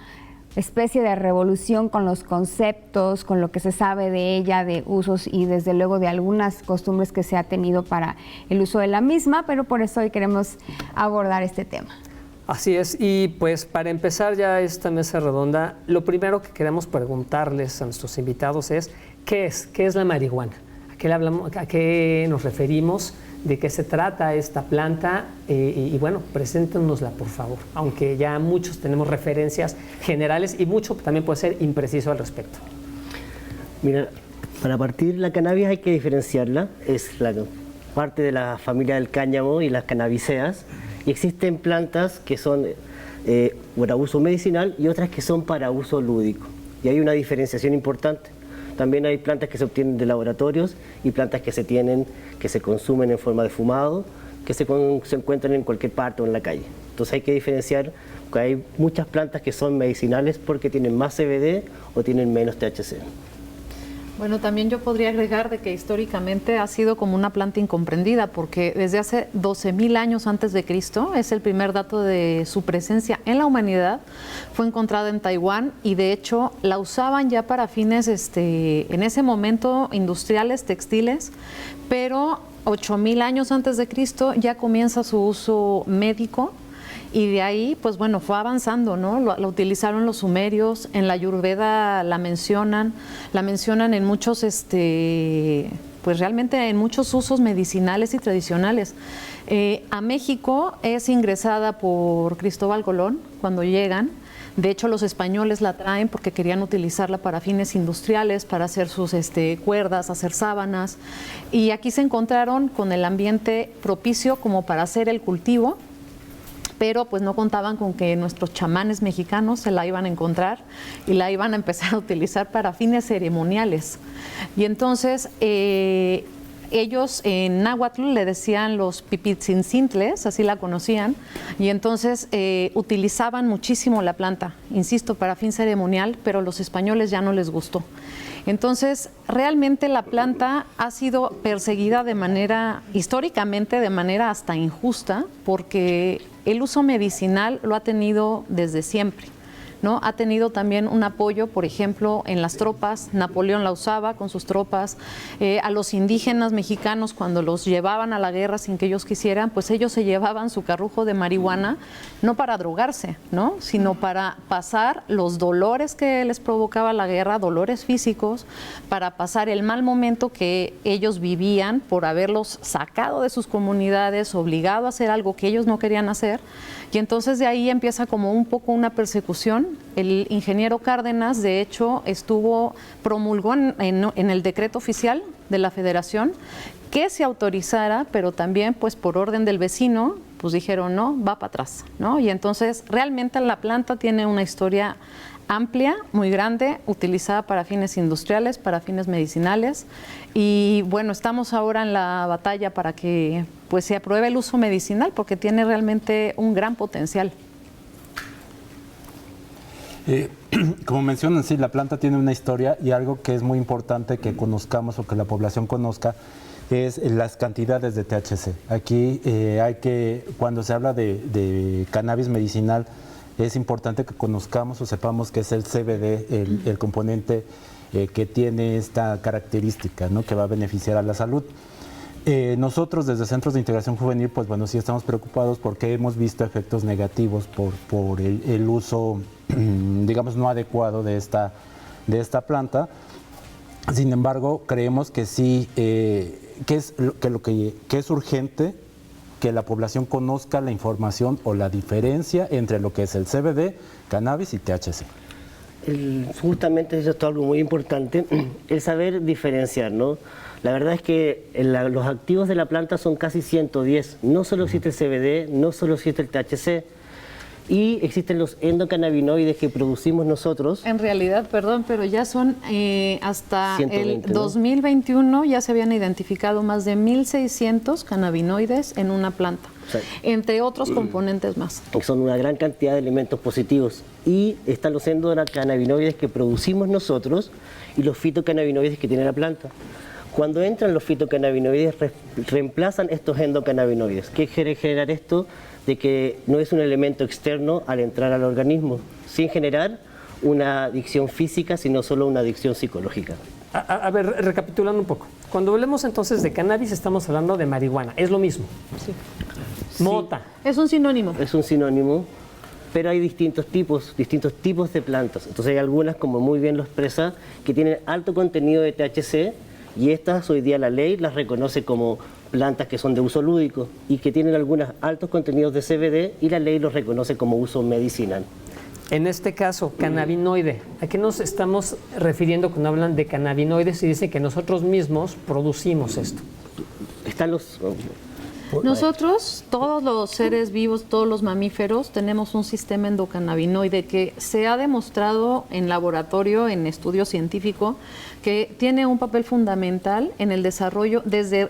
especie de revolución con los conceptos, con lo que se sabe de ella, de usos y desde luego de algunas costumbres que se ha tenido para el uso de la misma, pero por eso hoy queremos abordar este tema. Así es, y pues para empezar ya esta mesa redonda, lo primero que queremos preguntarles a nuestros invitados es ¿qué es la marihuana? ¿A qué nos referimos? ¿De qué se trata esta planta? Y bueno, preséntenosla por favor, aunque ya muchos tenemos referencias generales y mucho también puede ser impreciso al respecto. Mira, para partir la cannabis hay que diferenciarla, es la parte de la familia del cáñamo y las cannabiceas, y existen plantas que son para uso medicinal y otras que son para uso lúdico, y hay una diferenciación importante. También hay plantas que se obtienen de laboratorios y plantas que se consumen en forma de fumado, que se encuentran en cualquier parte o en la calle. Entonces hay que diferenciar que hay muchas plantas que son medicinales porque tienen más CBD o tienen menos THC. Bueno, también yo podría agregar de que históricamente ha sido como una planta incomprendida porque desde hace 12,000 años antes de Cristo es el primer dato de su presencia en la humanidad. Fue encontrada en Taiwán y de hecho la usaban ya para fines en ese momento industriales, textiles, pero 8,000 años antes de Cristo ya comienza su uso médico y de ahí, pues bueno, fue avanzando, ¿no? La utilizaron los sumerios, en la Ayurveda la mencionan en muchos, pues realmente en muchos usos medicinales y tradicionales. A México es ingresada por Cristóbal Colón cuando llegan. De hecho, los españoles la traen porque querían utilizarla para fines industriales, para hacer sus cuerdas, hacer sábanas. Y aquí se encontraron con el ambiente propicio como para hacer el cultivo, pero pues no contaban con que nuestros chamanes mexicanos se la iban a encontrar y la iban a empezar a utilizar para fines ceremoniales. Y entonces ellos en náhuatl le decían los pipitzincintles, así la conocían, y entonces utilizaban muchísimo la planta, insisto, para fin ceremonial, pero a los españoles ya no les gustó. Entonces, realmente la planta ha sido perseguida históricamente de manera hasta injusta, porque el uso medicinal lo ha tenido desde siempre, ¿no? Ha tenido también un apoyo, por ejemplo, en las tropas. Napoleón la usaba con sus tropas. A los indígenas mexicanos, cuando los llevaban a la guerra sin que ellos quisieran, pues ellos se llevaban su carrujo de marihuana, no para drogarse, ¿no? Sino para pasar los dolores que les provocaba la guerra, dolores físicos, para pasar el mal momento que ellos vivían por haberlos sacado de sus comunidades, obligado a hacer algo que ellos no querían hacer. Y entonces de ahí empieza como un poco una persecución. El ingeniero Cárdenas, de hecho, promulgó en el decreto oficial de la Federación que se autorizara, pero también pues por orden del vecino, pues dijeron no, va para atrás, ¿no? Y entonces realmente la planta tiene una historia amplia, muy grande, utilizada para fines industriales, para fines medicinales. Y bueno, estamos ahora en la batalla para que pues se apruebe el uso medicinal, porque tiene realmente un gran potencial. Como mencionan, sí, la planta tiene una historia, y algo que es muy importante que conozcamos o que la población conozca es las cantidades de THC. Aquí cuando se habla de cannabis medicinal, es importante que conozcamos o sepamos que es el CBD, el componente que tiene esta característica, ¿no? Que va a beneficiar a la salud. Nosotros desde Centros de Integración Juvenil, pues bueno, sí estamos preocupados porque hemos visto efectos negativos por el uso, digamos, no adecuado de esta planta. Sin embargo, creemos que sí, que es urgente que la población conozca la información o la diferencia entre lo que es el CBD, cannabis y THC. Justamente eso es algo muy importante, el saber diferenciar, ¿no? La verdad es que los activos de la planta son casi 110. No solo existe el CBD, no solo existe el THC, y existen los endocannabinoides que producimos nosotros. En realidad, perdón, pero ya son hasta 120, el 2021 ya se habían identificado más de 1.600 cannabinoides en una planta, entre otros componentes más. Son una gran cantidad de elementos positivos. Y están los endocannabinoides que producimos nosotros y los fitocannabinoides que tiene la planta. Cuando entran los fitocannabinoides, reemplazan estos endocannabinoides. ¿Qué quiere generar esto? De que no es un elemento externo al entrar al organismo, sin generar una adicción física, sino solo una adicción psicológica. A ver, recapitulando un poco. Cuando hablemos entonces de cannabis, estamos hablando de marihuana. ¿Es lo mismo? Sí. Mota. Es un sinónimo. Es un sinónimo, pero hay distintos tipos de plantas. Entonces hay algunas, como muy bien lo expresa, que tienen alto contenido de THC, y estas hoy día la ley las reconoce como plantas que son de uso lúdico y que tienen algunos altos contenidos de CBD, y la ley los reconoce como uso medicinal. En este caso, cannabinoide, ¿a qué nos estamos refiriendo cuando hablan de cannabinoides y dicen que nosotros mismos producimos esto? Están los... Nosotros, todos los seres vivos, todos los mamíferos, tenemos un sistema endocannabinoide que se ha demostrado en laboratorio, en estudio científico, que tiene un papel fundamental en el desarrollo, desde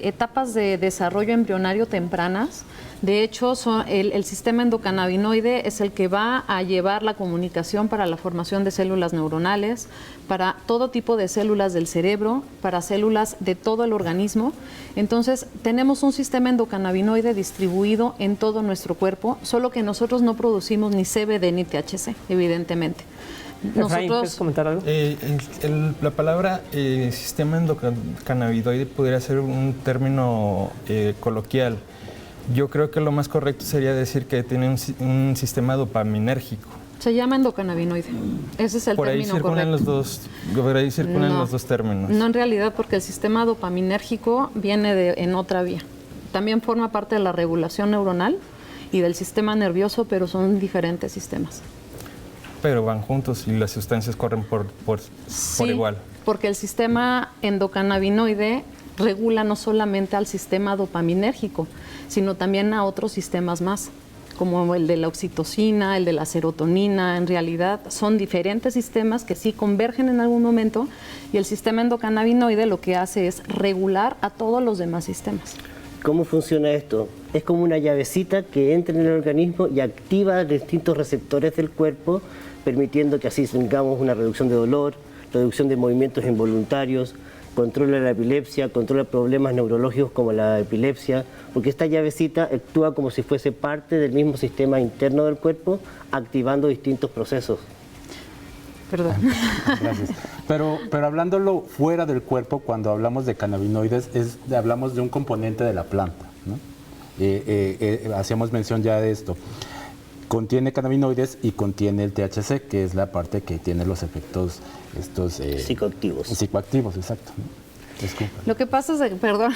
etapas de desarrollo embrionario tempranas. De hecho, el sistema endocannabinoide es el que va a llevar la comunicación para la formación de células neuronales, para todo tipo de células del cerebro, para células de todo el organismo. Entonces, tenemos un sistema endocannabinoide distribuido en todo nuestro cuerpo, solo que nosotros no producimos ni CBD ni THC, evidentemente. Efraín, ¿quieres comentar algo? La palabra sistema endocannabinoide podría ser un término coloquial. Yo creo que lo más correcto sería decir que tiene un sistema dopaminérgico. Se llama endocannabinoide. Ese es el Por ahí término circulan correcto. los dos términos. No, en realidad, porque el sistema dopaminérgico viene en otra vía. También forma parte de la regulación neuronal y del sistema nervioso, pero son diferentes sistemas. Pero van juntos y las sustancias corren por igual. Porque el sistema endocannabinoide regula no solamente al sistema dopaminérgico, sino también a otros sistemas más, como el de la oxitocina, el de la serotonina. En realidad son diferentes sistemas que sí convergen en algún momento, y el sistema endocannabinoide lo que hace es regular a todos los demás sistemas. ¿Cómo funciona esto? Es como una llavecita que entra en el organismo y activa distintos receptores del cuerpo, permitiendo que así tengamos una reducción de dolor, reducción de movimientos involuntarios, controla la epilepsia, controla problemas neurológicos como la epilepsia, porque esta llavecita actúa como si fuese parte del mismo sistema interno del cuerpo, activando distintos procesos. Perdón. Gracias. Pero hablándolo fuera del cuerpo, cuando hablamos de cannabinoides, hablamos de un componente de la planta, ¿no? Hacíamos mención ya de esto. Contiene cannabinoides y contiene el THC, que es la parte que tiene los efectos psicoactivos. Psicoactivos, exacto. Disculpa. Lo que pasa es, perdón,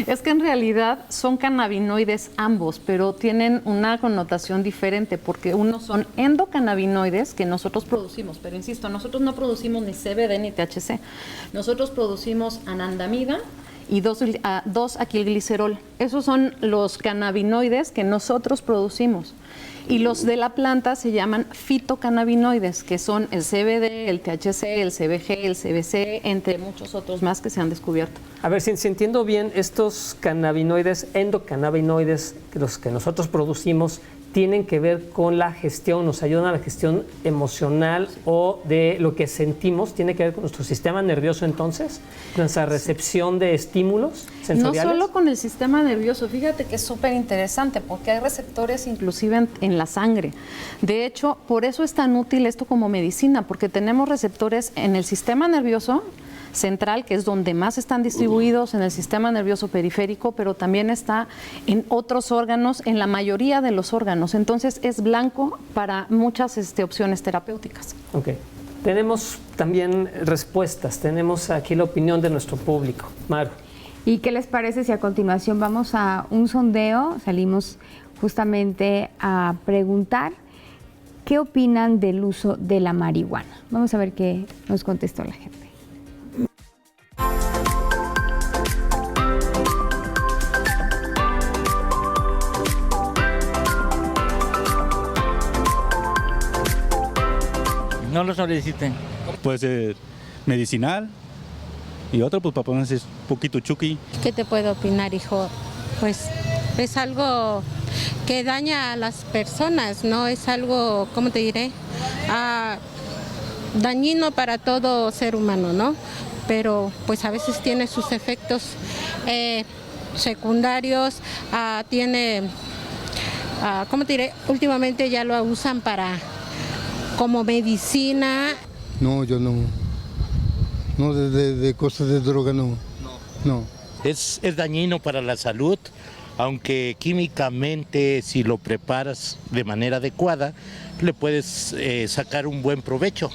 es que en realidad son cannabinoides ambos, pero tienen una connotación diferente, porque unos son endocannabinoides que nosotros producimos, pero insisto, nosotros no producimos ni CBD ni THC. Nosotros producimos anandamida y 2-aquilglicerol. Esos son los cannabinoides que nosotros producimos. Y los de la planta se llaman fitocannabinoides, que son el CBD, el THC, el CBG, el CBC, entre muchos otros más que se han descubierto. A ver, si entiendo bien, estos cannabinoides, endocannabinoides, los que nosotros producimos, tienen que ver con la gestión, nos ayudan a la gestión emocional o de lo que sentimos, tiene que ver con nuestro sistema nervioso entonces, nuestra recepción de estímulos sensoriales. No solo con el sistema nervioso, fíjate que es súper interesante porque hay receptores inclusive en la sangre. De hecho, por eso es tan útil esto como medicina, porque tenemos receptores en el sistema nervioso central, que es donde más están distribuidos, en el sistema nervioso periférico, pero también está en otros órganos, en la mayoría de los órganos. Entonces es blanco para muchas opciones terapéuticas. Ok. Tenemos también respuestas, tenemos aquí la opinión de nuestro público. Maru. ¿Y qué les parece si a continuación vamos a un sondeo? Salimos justamente a preguntar qué opinan del uso de la marihuana. Vamos a ver qué nos contestó la gente. No lo soliciten. Puede ser medicinal y otro pues para ponerse un poquito chuki. ¿Qué te puedo opinar, hijo? Pues es algo que daña a las personas, ¿no? Es algo, ¿cómo te diré? Dañino para todo ser humano, ¿no? Pero pues a veces tiene sus efectos secundarios, tiene, ¿cómo te diré? Últimamente ya lo usan como medicina. No, yo no. No, de cosas de droga no. No. Es dañino para la salud, aunque químicamente si lo preparas de manera adecuada, le puedes sacar un buen provecho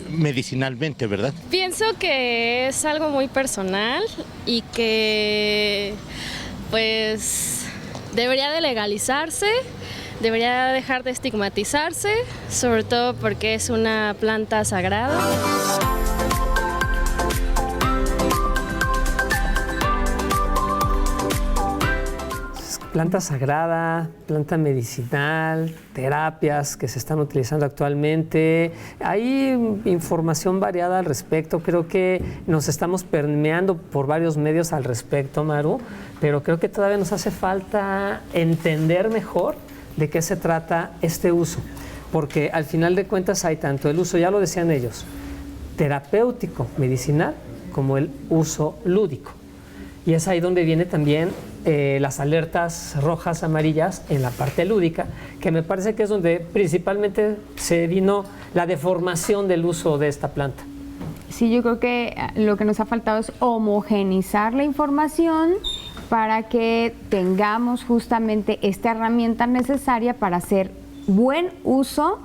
medicinalmente, ¿verdad? Pienso que es algo muy personal y que pues debería de legalizarse. Debería dejar de estigmatizarse, sobre todo porque es una planta sagrada. Planta sagrada, planta medicinal, terapias que se están utilizando actualmente. Hay información variada al respecto. Creo que nos estamos permeando por varios medios al respecto, Maru, pero creo que todavía nos hace falta entender mejor de qué se trata este uso, porque al final de cuentas hay tanto el uso, ya lo decían ellos, terapéutico, medicinal, como el uso lúdico. Y es ahí donde viene también las alertas rojas, amarillas en la parte lúdica, que me parece que es donde principalmente se vino la deformación del uso de esta planta. Sí, yo creo que lo que nos ha faltado es homogenizar la información para que tengamos justamente esta herramienta necesaria para hacer buen uso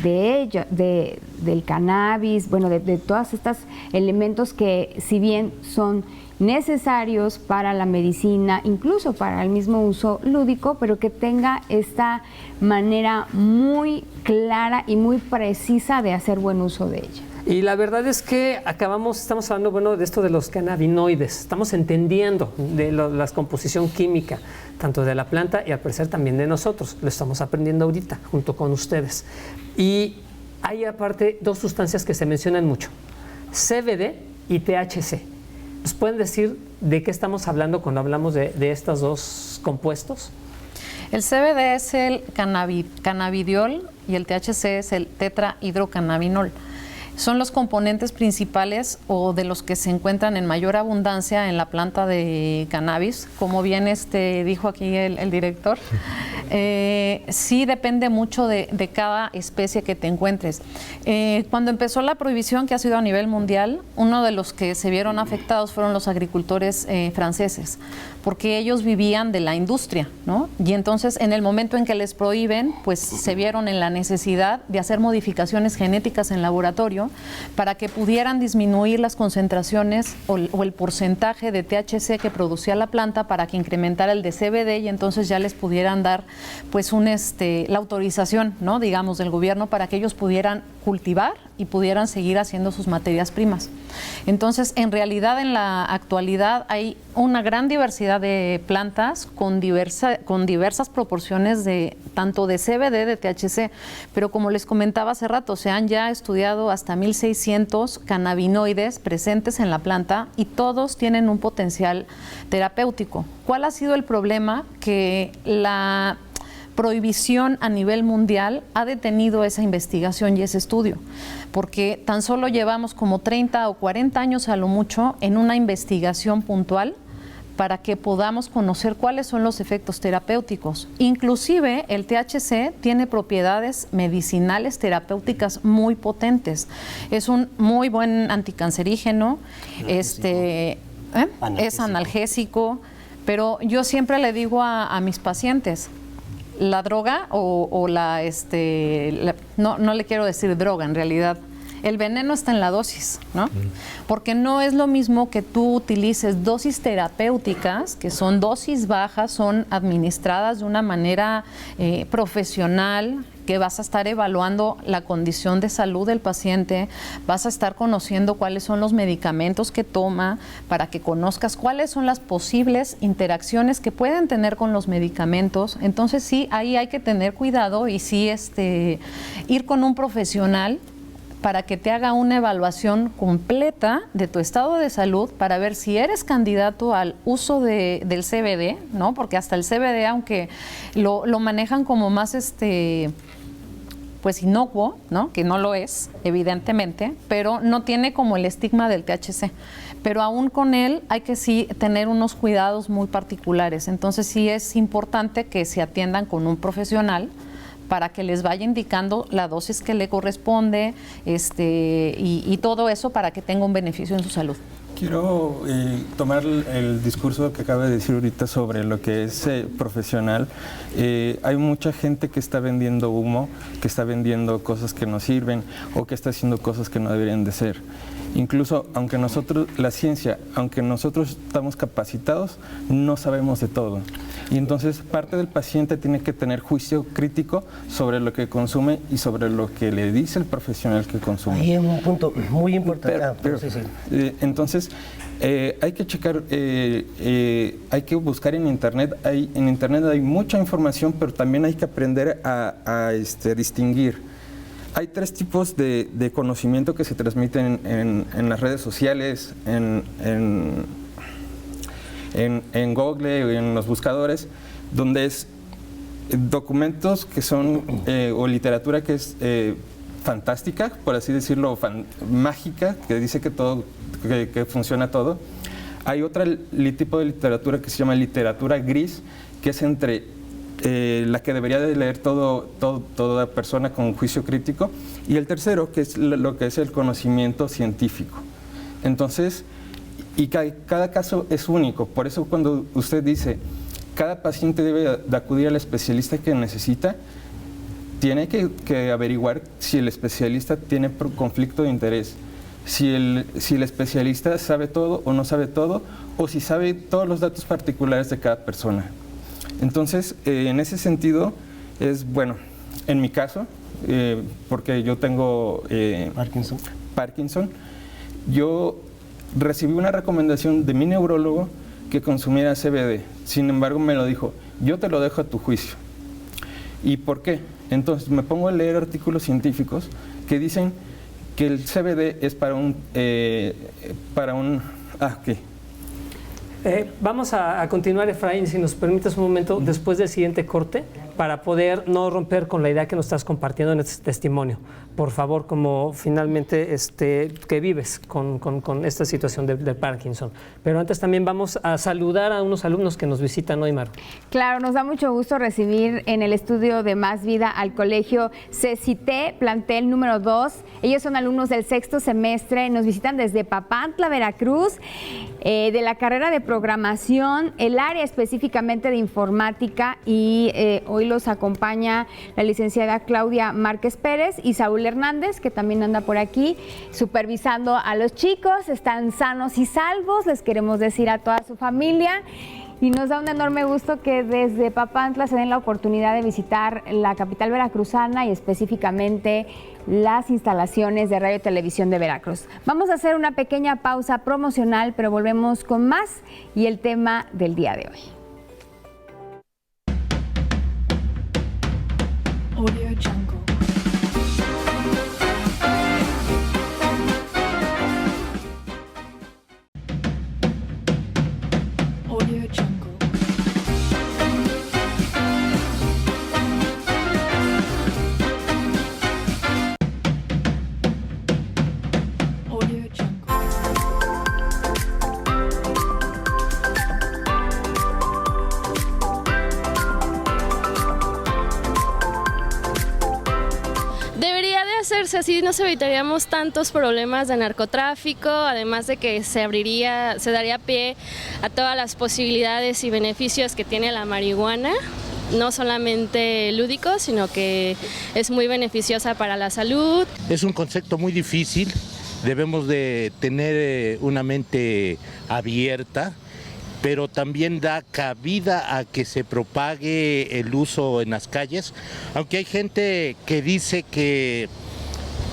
de ello, del cannabis, bueno, de todos estos elementos que, si bien son necesarios para la medicina, incluso para el mismo uso lúdico, pero que tenga esta manera muy clara y muy precisa de hacer buen uso de ella. Y la verdad es que estamos hablando, bueno, de esto de los cannabinoides, estamos entendiendo de la composición química, tanto de la planta y al parecer también de nosotros, lo estamos aprendiendo ahorita junto con ustedes. Y hay aparte dos sustancias que se mencionan mucho, CBD y THC. ¿Nos pueden decir de qué estamos hablando cuando hablamos de estos dos compuestos? El CBD es el cannabidiol y el THC es el tetrahidrocannabinol. Son los componentes principales o de los que se encuentran en mayor abundancia en la planta de cannabis, como bien dijo aquí el director. Sí depende mucho de cada especie que te encuentres. Cuando empezó la prohibición, que ha sido a nivel mundial, uno de los que se vieron afectados fueron los agricultores franceses, porque ellos vivían de la industria, ¿no? Y entonces en el momento en que les prohíben, pues se vieron en la necesidad de hacer modificaciones genéticas en laboratorio para que pudieran disminuir las concentraciones o el porcentaje de THC que producía la planta para que incrementara el de CBD y entonces ya les pudieran dar pues la autorización, ¿no?, digamos, del gobierno para que ellos pudieran cultivar y pudieran seguir haciendo sus materias primas. Entonces, en realidad, en la actualidad hay una gran diversidad de plantas con diversas proporciones tanto de CBD, de THC, pero como les comentaba hace rato, se han ya estudiado hasta 1.600 cannabinoides presentes en la planta y todos tienen un potencial terapéutico. ¿Cuál ha sido el problema? Que la prohibición a nivel mundial ha detenido esa investigación y ese estudio, porque tan solo llevamos como 30 o 40 años a lo mucho en una investigación puntual para que podamos conocer cuáles son los efectos terapéuticos. Inclusive el THC tiene propiedades medicinales terapéuticas muy potentes. Es un muy buen anticancerígeno, es analgésico, pero yo siempre le digo a mis pacientes, la droga no le quiero decir droga, en realidad el veneno está en la dosis, ¿no? Porque no es lo mismo que tú utilices dosis terapéuticas, que son dosis bajas, son administradas de una manera profesional, que vas a estar evaluando la condición de salud del paciente, vas a estar conociendo cuáles son los medicamentos que toma, para que conozcas cuáles son las posibles interacciones que pueden tener con los medicamentos. Entonces sí, ahí hay que tener cuidado y sí ir con un profesional para que te haga una evaluación completa de tu estado de salud para ver si eres candidato al uso del CBD, ¿no? Porque hasta el CBD, aunque lo manejan como más pues inocuo, ¿no?, que no lo es, evidentemente, pero no tiene como el estigma del THC. Pero aún con él hay que sí tener unos cuidados muy particulares. Entonces sí es importante que se atiendan con un profesional para que les vaya indicando la dosis que le corresponde y todo eso para que tenga un beneficio en su salud. Quiero tomar el discurso que acaba de decir ahorita sobre lo que es profesional. Hay mucha gente que está vendiendo humo, que está vendiendo cosas que no sirven o que está haciendo cosas que no deberían de ser. Incluso, aunque nosotros estamos capacitados, no sabemos de todo. Y entonces parte del paciente tiene que tener juicio crítico sobre lo que consume y sobre lo que le dice el profesional que consume. Ahí es un punto muy importante. Entonces, hay que checar, hay que buscar en Internet. En Internet hay mucha información, pero también hay que aprender a distinguir. Hay tres tipos de conocimiento que se transmiten en las redes sociales, en Google o en los buscadores, donde es documentos que son, o literatura que es fantástica, por así decirlo, mágica, que dice que todo, que funciona todo. Hay otro tipo de literatura que se llama literatura gris, que es entre la que debería de leer toda persona con juicio crítico, y el tercero, que es lo que es el conocimiento científico. Entonces, y cada caso es único. Por eso cuando usted dice, cada paciente debe de acudir al especialista que necesita, tiene que averiguar si el especialista tiene conflicto de interés, si el especialista sabe todo o no sabe todo, o si sabe todos los datos particulares de cada persona. Entonces, en ese sentido, es bueno, en mi caso, porque yo tengo Parkinson, yo recibí una recomendación de mi neurólogo que consumiera CBD. Sin embargo, me lo dijo, yo te lo dejo a tu juicio. ¿Y por qué? Entonces me pongo a leer artículos científicos que dicen que el CBD es para un Vamos a continuar, Efraín, si nos permites un momento, después del siguiente corte, para poder no romper con la idea que nos estás compartiendo en este testimonio. Por favor, como finalmente que vives con esta situación de Parkinson. Pero antes también vamos a saludar a unos alumnos que nos visitan hoy, Mar. Claro, nos da mucho gusto recibir en el estudio de Más Vida al colegio CECITE, plantel número 2. Ellos son alumnos del 6º semestre, nos visitan desde Papantla, Veracruz, de la carrera de programación, el área específicamente de informática, y hoy los acompaña la licenciada Claudia Márquez Pérez y Saúl Hernández, que también anda por aquí supervisando a los chicos. Están sanos y salvos, les queremos decir a toda su familia. Y nos da un enorme gusto que desde Papantla se den la oportunidad de visitar la capital veracruzana y específicamente las instalaciones de Radio y Televisión de Veracruz. Vamos a hacer una pequeña pausa promocional, pero volvemos con más y el tema del día de hoy. Audio Jungle. Audio Jungle. Audio Jungle. Debería de hacerse así, nos evitaríamos tantos problemas de narcotráfico, además de que se daría pie a todas las posibilidades y beneficios que tiene la marihuana, no solamente lúdicos, sino que es muy beneficiosa para la salud. Es un concepto muy difícil, debemos de tener una mente abierta, pero también da cabida a que se propague el uso en las calles, aunque hay gente que dice que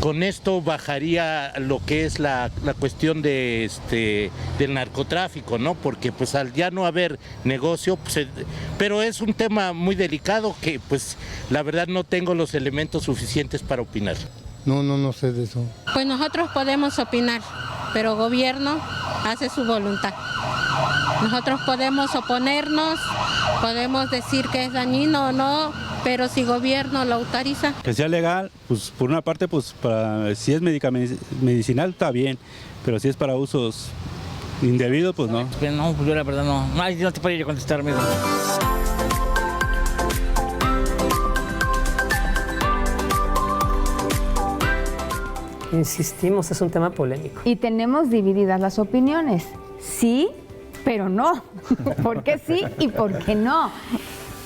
con esto bajaría lo que es la cuestión del narcotráfico, ¿no? Porque pues al ya no haber negocio, pues, pero es un tema muy delicado que pues la verdad no tengo los elementos suficientes para opinar. No sé de eso. Pues nosotros podemos opinar, pero gobierno hace su voluntad. Nosotros podemos oponernos, podemos decir que es dañino o no, pero si gobierno lo autoriza. Que sea legal, pues por una parte, pues si es medicinal está bien, pero si es para usos indebidos, pues no. No, pues yo la verdad no. No te podría contestar, amigo. Insistimos, es un tema polémico. Y tenemos divididas las opiniones. Sí, pero no. ¿Por qué sí y por qué no?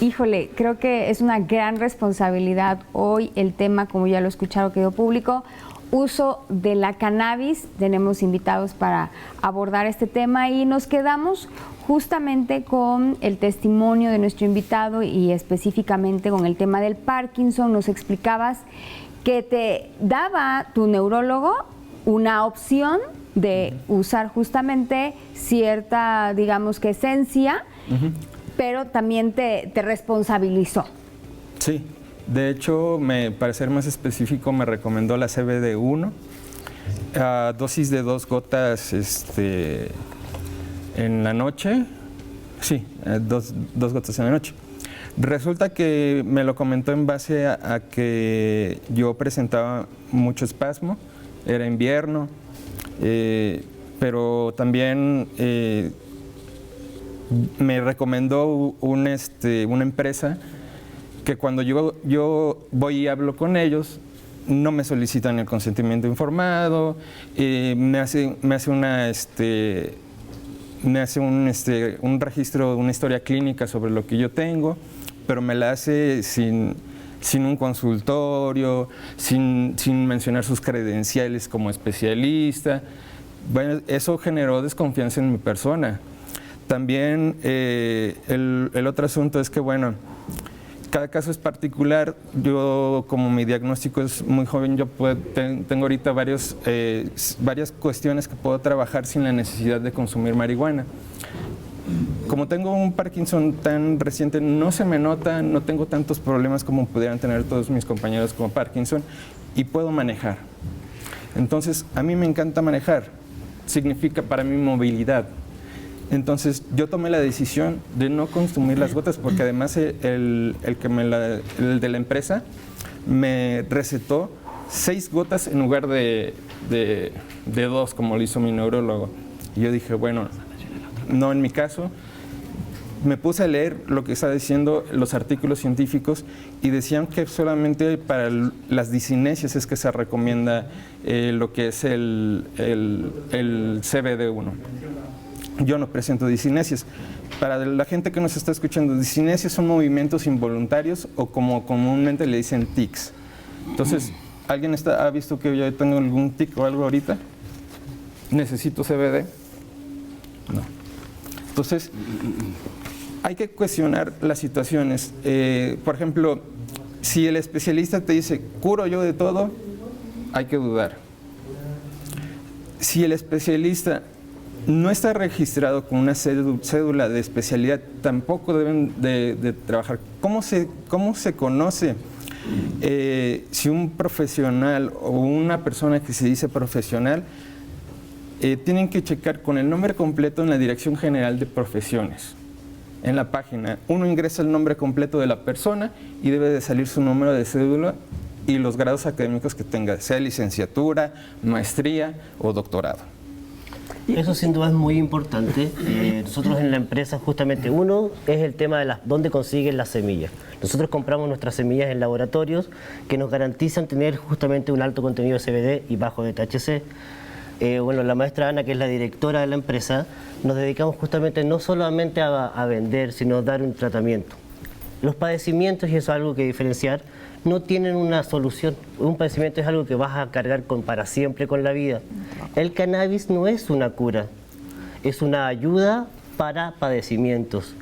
Híjole, creo que es una gran responsabilidad hoy el tema, como ya lo escucharon, querido público, uso de la cannabis. Tenemos invitados para abordar este tema y nos quedamos justamente con el testimonio de nuestro invitado y específicamente con el tema del Parkinson. Nos explicabas que te daba tu neurólogo una opción de usar justamente cierta, digamos que esencia, pero también te responsabilizó. Sí, de hecho, para ser más específico, me recomendó la CBD1, a dosis de 2 gotas en la noche, sí, dos gotas en la noche. Resulta que me lo comentó en base a que yo presentaba mucho espasmo, era invierno, pero también me recomendó una empresa que cuando yo voy y hablo con ellos, no me solicitan el consentimiento informado, me hace una me hace un registro, una historia clínica sobre lo que yo tengo, pero me la hace sin un consultorio, sin mencionar sus credenciales como especialista. Bueno, eso generó desconfianza en mi persona. También el otro asunto es que, bueno, cada caso es particular. Yo, como mi diagnóstico es muy joven, yo tengo ahorita varias cuestiones que puedo trabajar sin la necesidad de consumir marihuana. Como tengo un Parkinson tan reciente, no se me nota, no tengo tantos problemas como pudieran tener todos mis compañeros con Parkinson y puedo manejar. Entonces, a mí me encanta manejar, significa para mí movilidad. Entonces, yo tomé la decisión de no consumir las gotas porque además el de la empresa me recetó 6 gotas en lugar de 2, como lo hizo mi neurólogo. Y yo dije, bueno, no en mi caso. Me puse a leer lo que estaba diciendo los artículos científicos y decían que solamente para las discinesias es que se recomienda lo que es el CBD1. Yo no presento discinesias. Para la gente que nos está escuchando, discinesias son movimientos involuntarios o como comúnmente le dicen tics. Entonces, ¿alguien ha visto que yo tengo algún tic o algo ahorita? ¿Necesito CBD? No. Entonces, hay que cuestionar las situaciones. Por ejemplo, si el especialista te dice, curo yo de todo, hay que dudar. Si el especialista no está registrado con una cédula de especialidad, tampoco deben de trabajar. ¿Cómo se conoce si un profesional o una persona que se dice profesional? Tienen que checar con el nombre completo en la Dirección General de Profesiones. En la página, uno ingresa el nombre completo de la persona y debe de salir su número de cédula y los grados académicos que tenga, sea licenciatura, maestría o doctorado. Eso sin duda es muy importante. Nosotros en la empresa justamente uno es el tema de dónde consiguen las semillas. Nosotros compramos nuestras semillas en laboratorios que nos garantizan tener justamente un alto contenido de CBD y bajo de THC. Bueno, la maestra Ana, que es la directora de la empresa, nos dedicamos justamente no solamente a vender, sino a dar un tratamiento. Los padecimientos, y eso es algo que diferenciar, no tienen una solución. Un padecimiento es algo que vas a cargar para siempre con la vida. El cannabis no es una cura, es una ayuda para padecimientos.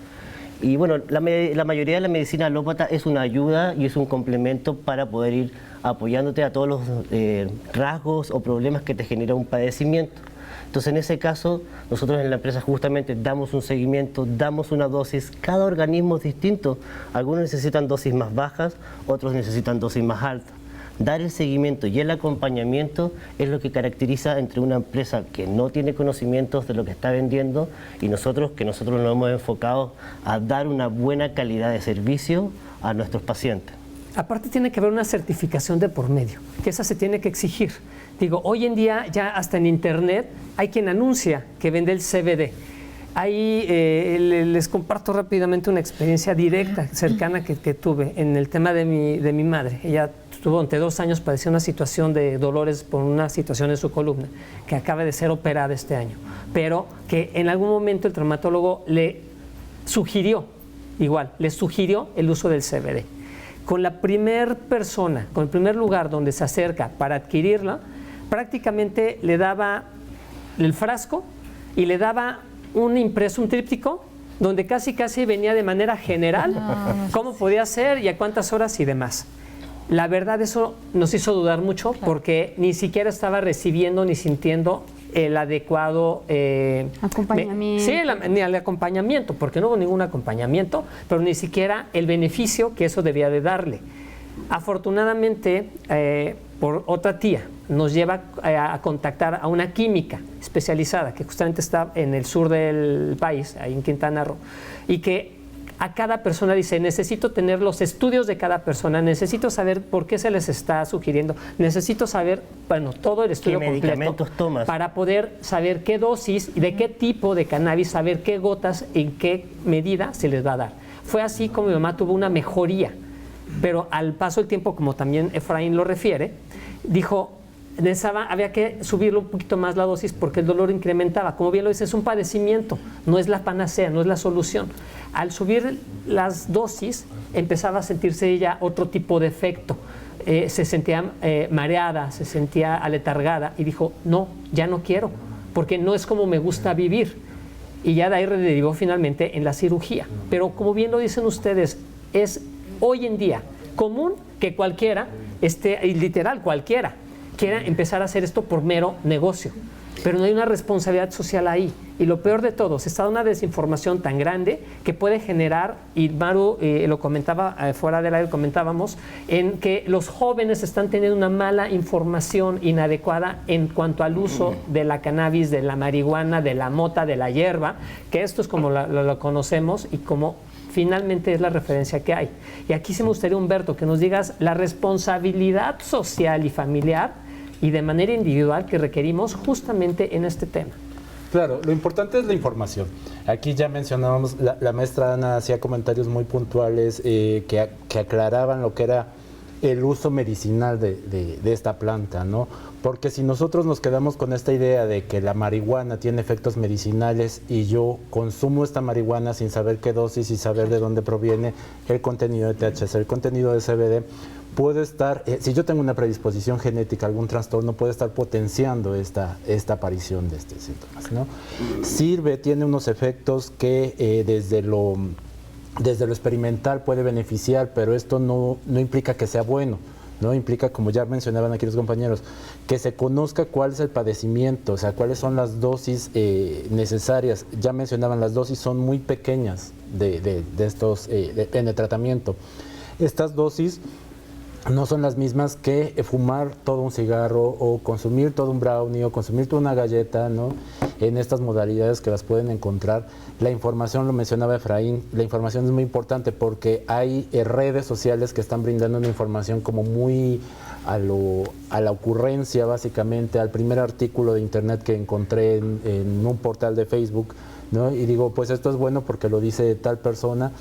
Y bueno, la mayoría de la medicina alópata es una ayuda y es un complemento para poder ir apoyándote a todos los rasgos o problemas que te genera un padecimiento. Entonces, en ese caso, nosotros en la empresa justamente damos un seguimiento, damos una dosis. Cada organismo es distinto. Algunos necesitan dosis más bajas, otros necesitan dosis más altas. Dar el seguimiento y el acompañamiento es lo que caracteriza entre una empresa que no tiene conocimientos de lo que está vendiendo y nosotros nos hemos enfocado a dar una buena calidad de servicio a nuestros pacientes. Aparte tiene que haber una certificación de por medio, que esa se tiene que exigir. Digo, hoy en día ya hasta en internet hay quien anuncia que vende el CBD. Ahí les comparto rápidamente una experiencia directa, cercana que tuve en el tema de mi madre. Ella tuvo durante 2 años, padeció una situación de dolores por una situación en su columna, que acaba de ser operada este año, pero que en algún momento el traumatólogo le sugirió el uso del CBD. Con la primer persona, con el primer lugar donde se acerca para adquirirla, prácticamente le daba el frasco y le daba un impreso, un tríptico, donde casi venía de manera general cómo podía ser y a cuántas horas y demás. La verdad, eso nos hizo dudar mucho porque ni siquiera estaba recibiendo ni sintiendo el adecuado acompañamiento. Ni el acompañamiento, porque no hubo ningún acompañamiento, pero ni siquiera el beneficio que eso debía de darle. Afortunadamente, por otra tía, nos lleva a contactar a una química especializada que justamente está en el sur del país, ahí en Quintana Roo, y que a cada persona dice, necesito tener los estudios de cada persona, necesito saber por qué se les está sugiriendo, necesito saber, todo el estudio completo. ¿Qué medicamentos tomas? Para poder saber qué dosis y de qué tipo de cannabis, saber qué gotas, en qué medida se les va a dar. Fue así como mi mamá tuvo una mejoría, pero al paso del tiempo, como también Efraín lo refiere, dijo, había que subirlo un poquito más la dosis porque el dolor incrementaba. Como bien lo dice, es un padecimiento, no es la panacea, no es la solución. Al subir las dosis, empezaba a sentirse ella otro tipo de efecto. Se sentía mareada, se sentía aletargada y dijo, no, ya no quiero, porque no es como me gusta vivir. Y ya de ahí derivó finalmente en la cirugía. Pero como bien lo dicen ustedes, es hoy en día común que cualquiera, y literal cualquiera, quiera empezar a hacer esto por mero negocio. Pero no hay una responsabilidad social ahí. Y lo peor de todo, se está dando una desinformación tan grande que puede generar, y Maru lo comentaba, fuera del aire comentábamos, en que los jóvenes están teniendo una mala información inadecuada en cuanto al uso de la cannabis, de la marihuana, de la mota, de la hierba, que esto es como lo conocemos y como finalmente es la referencia que hay. Y aquí sí me gustaría, Humberto, que nos digas la responsabilidad social y familiar y de manera individual que requerimos justamente en este tema. Claro, lo importante es la información. Aquí ya mencionábamos, la maestra Ana hacía comentarios muy puntuales que aclaraban lo que era el uso medicinal de esta planta, ¿no? Porque si nosotros nos quedamos con esta idea de que la marihuana tiene efectos medicinales y yo consumo esta marihuana sin saber qué dosis y saber de dónde proviene el contenido de THC, el contenido de CBD, puede estar, si yo tengo una predisposición genética, algún trastorno, puede estar potenciando esta aparición de estos síntomas, ¿no? Sirve, tiene unos efectos que desde lo experimental puede beneficiar, pero esto no implica que sea bueno, ¿no? Implica, como ya mencionaban aquí los compañeros, que se conozca cuál es el padecimiento, o sea, cuáles son las dosis necesarias. Ya mencionaban, las dosis son muy pequeñas de estos en el tratamiento. Estas dosis no son las mismas que fumar todo un cigarro o consumir todo un brownie o consumir toda una galleta, ¿no? En estas modalidades que las pueden encontrar. La información, lo mencionaba Efraín, la información es muy importante porque hay redes sociales que están brindando una información como muy a la ocurrencia, básicamente, al primer artículo de internet que encontré en un portal de Facebook, ¿no? Y digo, pues esto es bueno porque lo dice tal persona,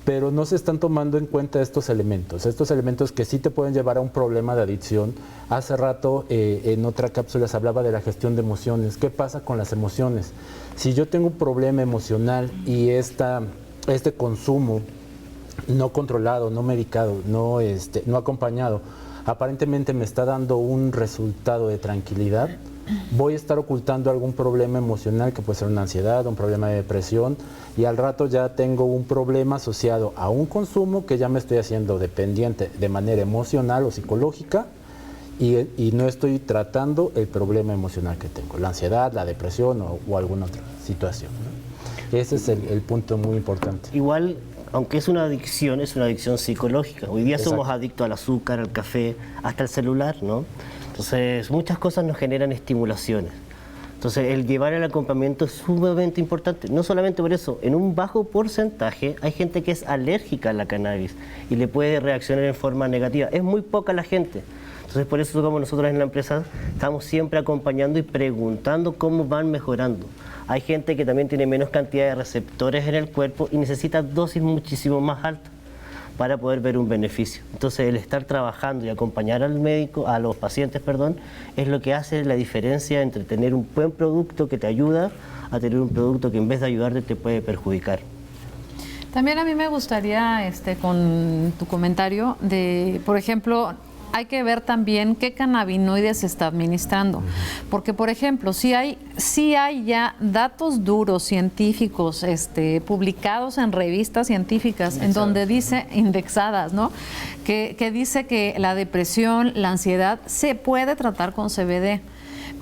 pero no se están tomando en cuenta estos elementos que sí te pueden llevar a un problema de adicción. Hace rato en otra cápsula se hablaba de la gestión de emociones. ¿Qué pasa con las emociones? Si yo tengo un problema emocional y este consumo no controlado, no medicado, no acompañado, aparentemente me está dando un resultado de tranquilidad, voy a estar ocultando algún problema emocional que puede ser una ansiedad, un problema de depresión, y al rato ya tengo un problema asociado a un consumo que ya me estoy haciendo dependiente de manera emocional o psicológica y no estoy tratando el problema emocional que tengo, la ansiedad, la depresión o alguna otra situación, ¿no? Ese es el punto muy importante. Igual, aunque es una adicción psicológica. Hoy día somos adictos al azúcar, al café, hasta el celular, ¿no? Entonces, muchas cosas nos generan estimulaciones. Entonces, el llevar el acompañamiento es sumamente importante. No solamente por eso, en un bajo porcentaje hay gente que es alérgica a la cannabis y le puede reaccionar en forma negativa. Es muy poca la gente. Entonces, por eso, como nosotros en la empresa, estamos siempre acompañando y preguntando cómo van mejorando. Hay gente que también tiene menos cantidad de receptores en el cuerpo y necesita dosis muchísimo más altas para poder ver un beneficio. Entonces, el estar trabajando y acompañar a los pacientes, es lo que hace la diferencia entre tener un buen producto que te ayuda a tener un producto que en vez de ayudarte te puede perjudicar. También a mí me gustaría, con tu comentario, de, por ejemplo, hay que ver también qué cannabinoides se está administrando. Porque, por ejemplo, sí hay ya datos duros científicos publicados en revistas científicas en donde dice, indexadas, ¿no? Que dice que la depresión, la ansiedad se puede tratar con CBD.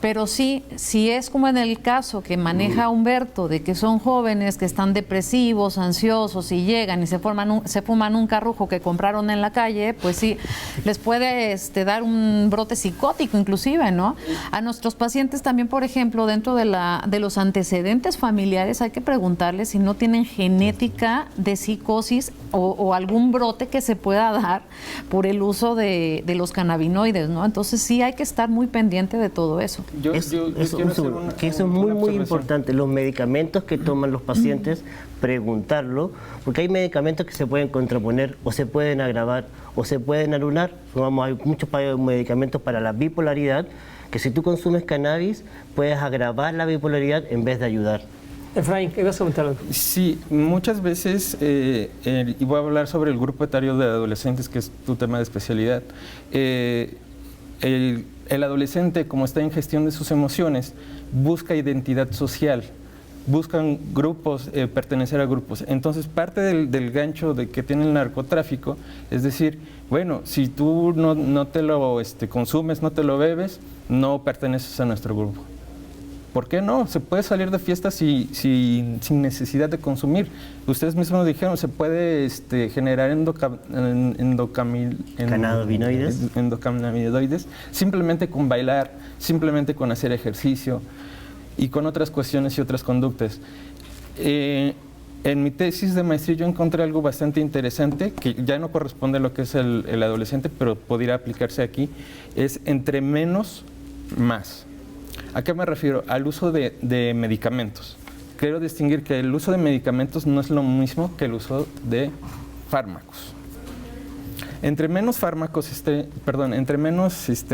Pero sí, si es como en el caso que maneja Humberto, de que son jóvenes que están depresivos, ansiosos y llegan y se fuman un carrujo que compraron en la calle, pues sí, les puede dar un brote psicótico inclusive, ¿no? A nuestros pacientes también, por ejemplo, dentro de los antecedentes familiares hay que preguntarles si no tienen genética de psicosis o algún brote que se pueda dar por el uso de los cannabinoides, ¿no? Entonces sí hay que estar muy pendiente de todo eso. quiero hacer que eso es muy importante. Los medicamentos que toman los pacientes, preguntarlo, porque hay medicamentos que se pueden contraponer o se pueden agravar o se pueden anular. Hay muchos medicamentos para la bipolaridad que si tú consumes cannabis puedes agravar la bipolaridad en vez de ayudar. Efraín, ¿qué vas a comentar algo? Sí, muchas veces, y voy a hablar sobre el grupo etario de adolescentes, que es tu tema de especialidad. El adolescente, como está en gestión de sus emociones, busca identidad social, buscan grupos, pertenecer a grupos. Entonces, parte del gancho de que tiene el narcotráfico es decir, bueno, si tú no te lo consumes, no te lo bebes, no perteneces a nuestro grupo. ¿Por qué no? Se puede salir de fiesta sin necesidad de consumir. Ustedes mismos dijeron, se puede generar endocannabinoides simplemente con bailar, simplemente con hacer ejercicio y con otras cuestiones y otras conductas. En mi tesis de maestría yo encontré algo bastante interesante, que ya no corresponde a lo que es el adolescente, pero podría aplicarse aquí, es entre menos, más. ¿A qué me refiero? Al uso de medicamentos. Quiero distinguir que el uso de medicamentos no es lo mismo que el uso de fármacos. Entre menos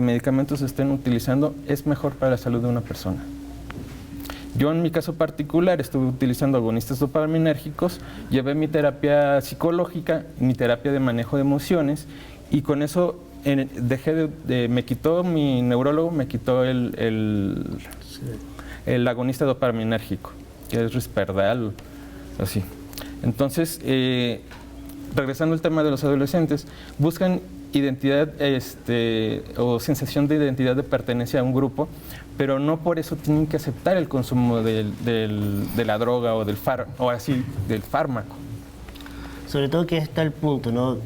medicamentos estén utilizando, es mejor para la salud de una persona. Yo en mi caso particular estuve utilizando agonistas dopaminérgicos, llevé mi terapia psicológica, mi terapia de manejo de emociones y con eso me quitó mi neurólogo, me quitó el agonista dopaminérgico, que es Risperdal, así. Entonces, regresando al tema de los adolescentes, buscan identidad o sensación de identidad de pertenencia a un grupo, pero no por eso tienen que aceptar el consumo de la droga o del fármaco. Sobre todo que está el punto, ¿no?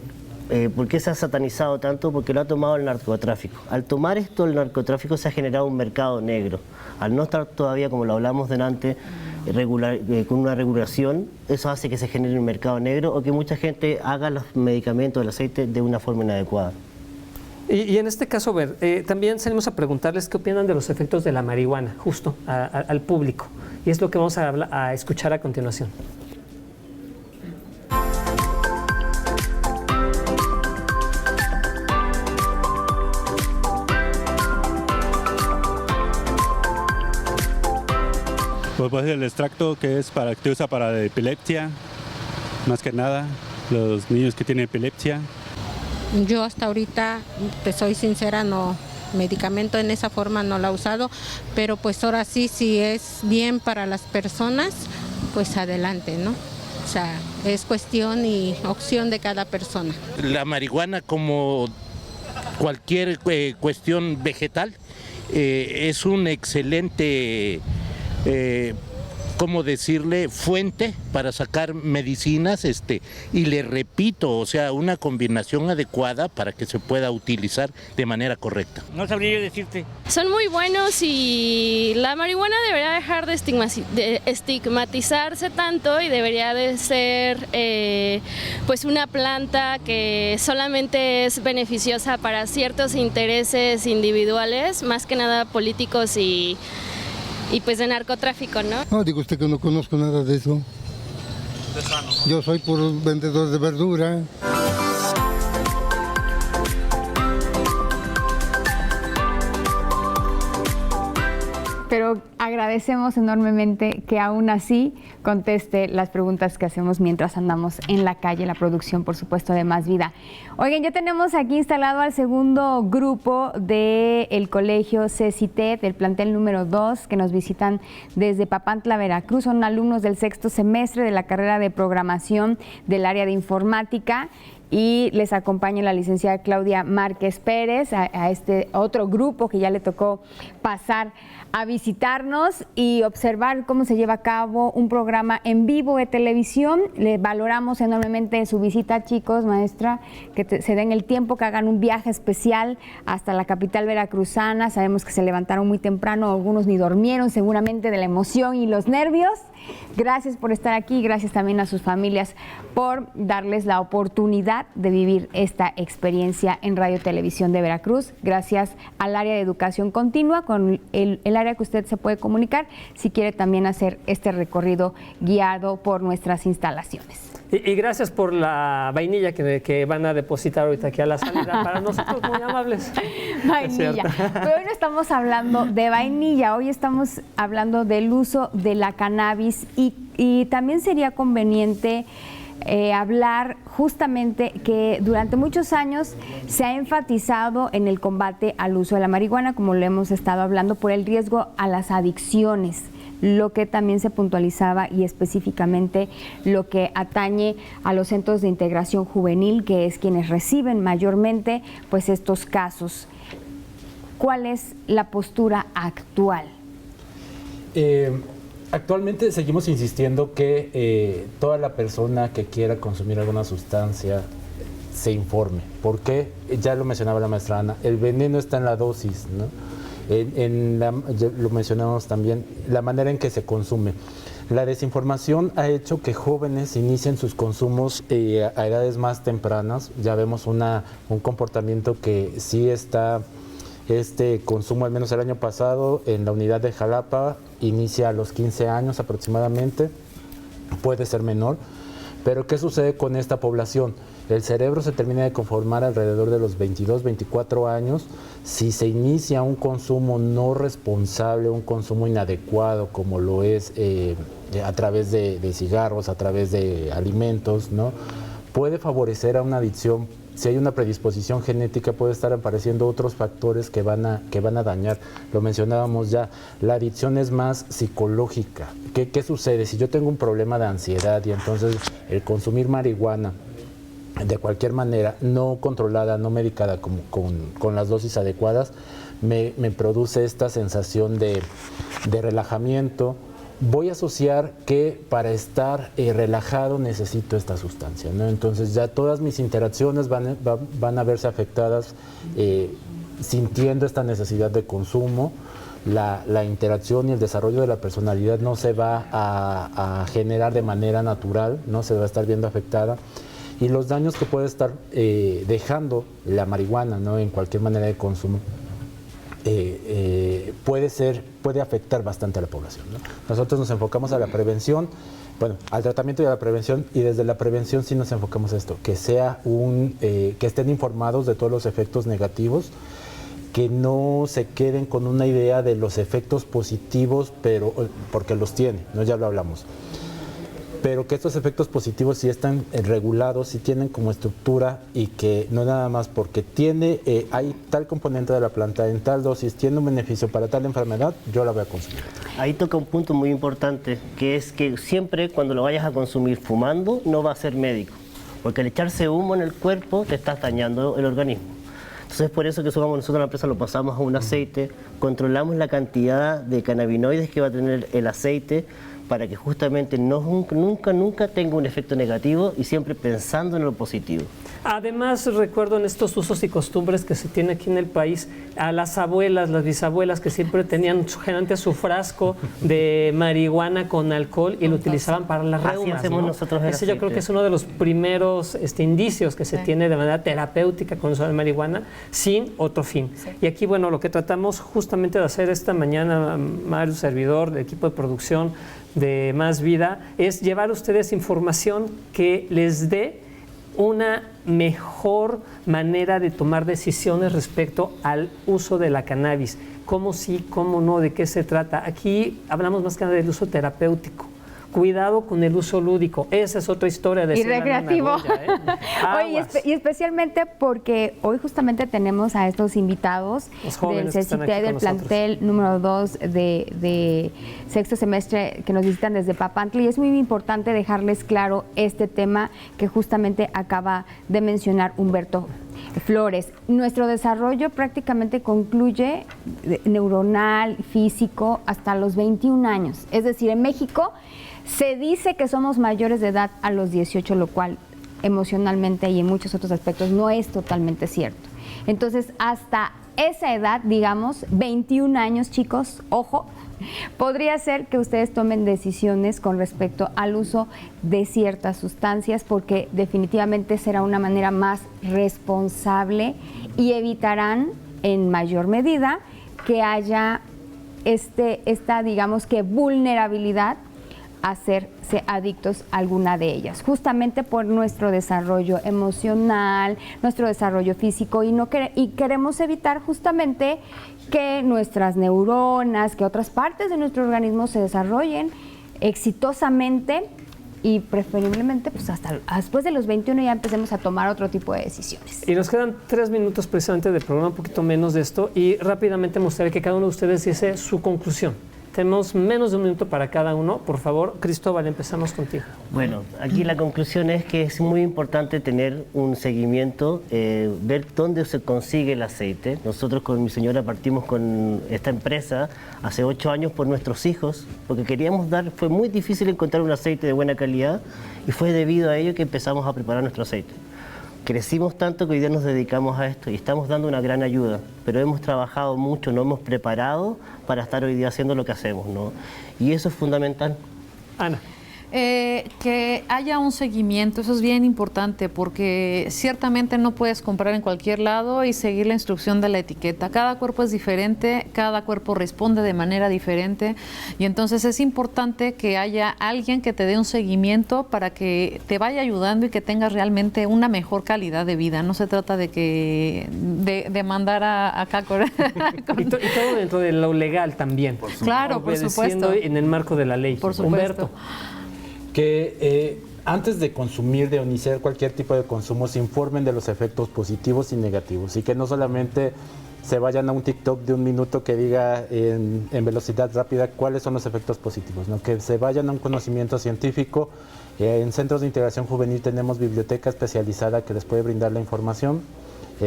¿Por qué se ha satanizado tanto? Porque lo ha tomado el narcotráfico. Al tomar esto, el narcotráfico se ha generado un mercado negro. Al no estar todavía, como lo hablamos delante, con una regulación, eso hace que se genere un mercado negro o que mucha gente haga los medicamentos, el aceite, de una forma inadecuada. Y en este caso, también salimos a preguntarles qué opinan de los efectos de la marihuana, justo al público. Y es lo que vamos a escuchar a continuación. Pues el extracto que se usa para la epilepsia, más que nada, los niños que tienen epilepsia. Yo hasta ahorita, te soy sincera, no, medicamento en esa forma no lo he usado, pero pues ahora sí, si es bien para las personas, pues adelante, ¿no? O sea, es cuestión y opción de cada persona. La marihuana, como cualquier cuestión vegetal, es un excelente ¿cómo decirle? Fuente para sacar medicinas, y le repito, o sea, una combinación adecuada para que se pueda utilizar de manera correcta. No sabría yo decirte. Son muy buenos y la marihuana debería dejar de estigmatizarse tanto y debería de ser pues una planta que solamente es beneficiosa para ciertos intereses individuales, más que nada políticos y pues de narcotráfico, ¿no? No, digo usted que no conozco nada de eso. Yo soy puro vendedor de verdura. Pero agradecemos enormemente que aún así conteste las preguntas que hacemos mientras andamos en la calle, la producción, por supuesto, de Más Vida. Oigan, ya tenemos aquí instalado al segundo grupo del colegio CECITED, del plantel número 2, que nos visitan desde Papantla, Veracruz. Son alumnos del sexto semestre de la carrera de programación del área de informática. Y les acompaña la licenciada Claudia Márquez Pérez, a este otro grupo que ya le tocó pasar a visitarnos y observar cómo se lleva a cabo un programa en vivo de televisión. Le valoramos enormemente su visita, chicos, maestra, que se den el tiempo, que hagan un viaje especial hasta la capital veracruzana. Sabemos que se levantaron muy temprano, algunos ni durmieron seguramente de la emoción y los nervios. Gracias por estar aquí, gracias también a sus familias por darles la oportunidad de vivir esta experiencia en Radio Televisión de Veracruz. Gracias al área de educación continua, con el área que usted se puede comunicar si quiere también hacer este recorrido guiado por nuestras instalaciones. Y gracias por la vainilla que van a depositar ahorita aquí a la salida. Para nosotros muy amables. Vainilla. Pero hoy no estamos hablando de vainilla, hoy estamos hablando del uso de la cannabis y también sería conveniente hablar justamente que durante muchos años se ha enfatizado en el combate al uso de la marihuana, como lo hemos estado hablando, por el riesgo a las adicciones, lo que también se puntualizaba y específicamente lo que atañe a los centros de integración juvenil, que es quienes reciben mayormente pues estos casos. ¿Cuál es la postura actual? Actualmente seguimos insistiendo que toda la persona que quiera consumir alguna sustancia se informe. ¿Por qué? Ya lo mencionaba la maestra Ana, el veneno está en la dosis, ¿no? Ya lo mencionamos también, la manera en que se consume. La desinformación ha hecho que jóvenes inicien sus consumos a edades más tempranas. Ya vemos un comportamiento que sí está, este consumo, al menos el año pasado, en la unidad de Jalapa, inicia a los 15 años aproximadamente, puede ser menor. Pero ¿qué sucede con esta población? El cerebro se termina de conformar alrededor de los 22, 24 años. Si se inicia un consumo no responsable, un consumo inadecuado, como lo es a través de cigarros, a través de alimentos, ¿no? Puede favorecer a una adicción. Si hay una predisposición genética, puede estar apareciendo otros factores que van a dañar. Lo mencionábamos ya, la adicción es más psicológica. ¿Qué sucede? Si yo tengo un problema de ansiedad y entonces el consumir marihuana de cualquier manera, no controlada, no medicada, con las dosis adecuadas, me produce esta sensación de relajamiento. Voy a asociar que para estar relajado necesito esta sustancia, ¿no? Entonces ya todas mis interacciones van a verse afectadas sintiendo esta necesidad de consumo. La interacción y el desarrollo de la personalidad no se va a generar de manera natural, no se va a estar viendo afectada. Y los daños que puede estar dejando la marihuana, ¿no? En cualquier manera de consumo, puede afectar bastante a la población, ¿no? Nosotros nos enfocamos a la prevención, bueno, al tratamiento y a la prevención, y desde la prevención sí nos enfocamos a esto, que sea que estén informados de todos los efectos negativos, que no se queden con una idea de los efectos positivos, pero porque los tiene, ¿no? Ya lo hablamos. Pero que estos efectos positivos sí están regulados, sí tienen como estructura, y que no nada más porque hay tal componente de la planta en tal dosis, tiene un beneficio para tal enfermedad, yo la voy a consumir. Ahí toca un punto muy importante, que es que siempre cuando lo vayas a consumir fumando, no va a ser médico, porque al echarse humo en el cuerpo te estás dañando el organismo. Entonces por eso que nosotros en la empresa lo pasamos a un aceite, controlamos la cantidad de cannabinoides que va a tener el aceite, para que justamente nunca tenga un efecto negativo y siempre pensando en lo positivo. Además, recuerdo en estos usos y costumbres que se tiene aquí en el país, a las abuelas, las bisabuelas, que siempre tenían generalmente su frasco de marihuana con alcohol y lo utilizaban para las reumas. Así hacemos nosotros el Ese yo creo que es uno de los primeros indicios que se tiene de manera terapéutica con el uso de marihuana sin otro fin. Sí. Y aquí, bueno, lo que tratamos justamente de hacer esta mañana, Mario, servidor, del equipo de producción de Más Vida, es llevar a ustedes información que les dé una mejor manera de tomar decisiones respecto al uso de la cannabis. ¿Cómo sí, cómo no, de qué se trata? Aquí hablamos más que nada del uso terapéutico. Cuidado con el uso lúdico, esa es otra historia de y recreativo. Oye, y especialmente porque hoy justamente tenemos a estos invitados del CECITE, del plantel número 2 de sexto semestre, que nos visitan desde Papantla, y es muy importante dejarles claro este tema que justamente acaba de mencionar Humberto Flores. Nuestro desarrollo prácticamente concluye neuronal, físico, hasta los 21 años. Es decir, en México se dice que somos mayores de edad a los 18, lo cual emocionalmente y en muchos otros aspectos no es totalmente cierto. Entonces, hasta esa edad, digamos, 21 años, chicos, ojo, podría ser que ustedes tomen decisiones con respecto al uso de ciertas sustancias, porque definitivamente será una manera más responsable y evitarán en mayor medida que haya esta, digamos que, vulnerabilidad a hacerse adictos a alguna de ellas, justamente por nuestro desarrollo emocional, nuestro desarrollo físico, y queremos evitar justamente que nuestras neuronas, que otras partes de nuestro organismo se desarrollen exitosamente y preferiblemente pues hasta después de los 21 ya empecemos a tomar otro tipo de decisiones. Y nos quedan 3 minutos precisamente de programa, un poquito menos de esto, y rápidamente me gustaría que cada uno de ustedes diese su conclusión. Tenemos menos de un minuto para cada uno. Por favor, Cristóbal, empezamos contigo. Bueno, aquí la conclusión es que es muy importante tener un seguimiento, ver dónde se consigue el aceite. Nosotros con mi señora partimos con esta empresa hace 8 años por nuestros hijos, porque fue muy difícil encontrar un aceite de buena calidad y fue debido a ello que empezamos a preparar nuestro aceite. Crecimos tanto que hoy día nos dedicamos a esto y estamos dando una gran ayuda, pero hemos trabajado mucho, nos hemos preparado para estar hoy día haciendo lo que hacemos, ¿no? Y eso es fundamental. Ana. Que haya un seguimiento, eso es bien importante, porque ciertamente no puedes comprar en cualquier lado y seguir la instrucción de la etiqueta. Cada cuerpo es diferente, cada cuerpo responde de manera diferente, y entonces es importante que haya alguien que te dé un seguimiento para que te vaya ayudando y que tengas realmente una mejor calidad de vida. No se trata de mandar a Cácor. Y todo dentro de lo legal también. Claro, por supuesto. En el marco de la ley. Por supuesto. Humberto. Que antes de consumir, de iniciar cualquier tipo de consumo, se informen de los efectos positivos y negativos, y que no solamente se vayan a un TikTok de 1 minuto que diga en velocidad rápida cuáles son los efectos positivos, ¿no? Que se vayan a un conocimiento científico. En Centros de Integración Juvenil tenemos biblioteca especializada que les puede brindar la información.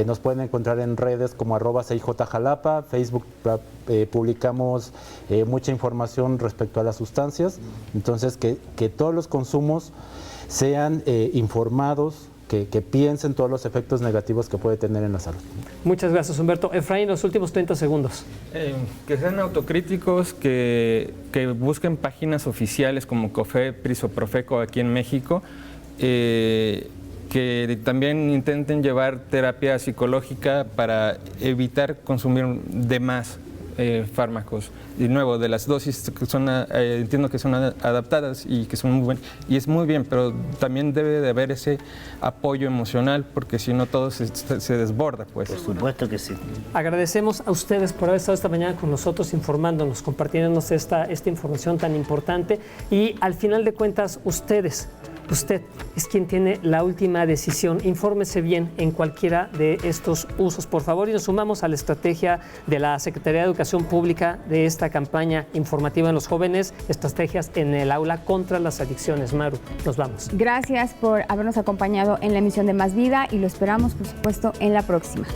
Nos pueden encontrar en redes como @CIJjalapa, Facebook, publicamos mucha información respecto a las sustancias, entonces que todos los consumos sean informados, que piensen todos los efectos negativos que puede tener en la salud. Muchas gracias, Humberto. Efraín, los últimos 30 segundos. Que sean autocríticos, que busquen páginas oficiales como COFEPRIS o Profeco aquí en México, que también intenten llevar terapia psicológica para evitar consumir de más fármacos. De nuevo, de las dosis que son, entiendo que son adaptadas y que son muy buenas, y es muy bien, pero también debe de haber ese apoyo emocional, porque si no todo se desborda, pues. Por supuesto que sí. Agradecemos a ustedes por haber estado esta mañana con nosotros, informándonos, compartiéndonos esta información tan importante, y al final de cuentas, usted es quien tiene la última decisión. Infórmese bien en cualquiera de estos usos, por favor, y nos sumamos a la estrategia de la Secretaría de Educación Pública de esta campaña informativa en los jóvenes, estrategias en el aula contra las adicciones. Maru, nos vamos. Gracias por habernos acompañado en la emisión de Más Vida y lo esperamos, por supuesto, en la próxima.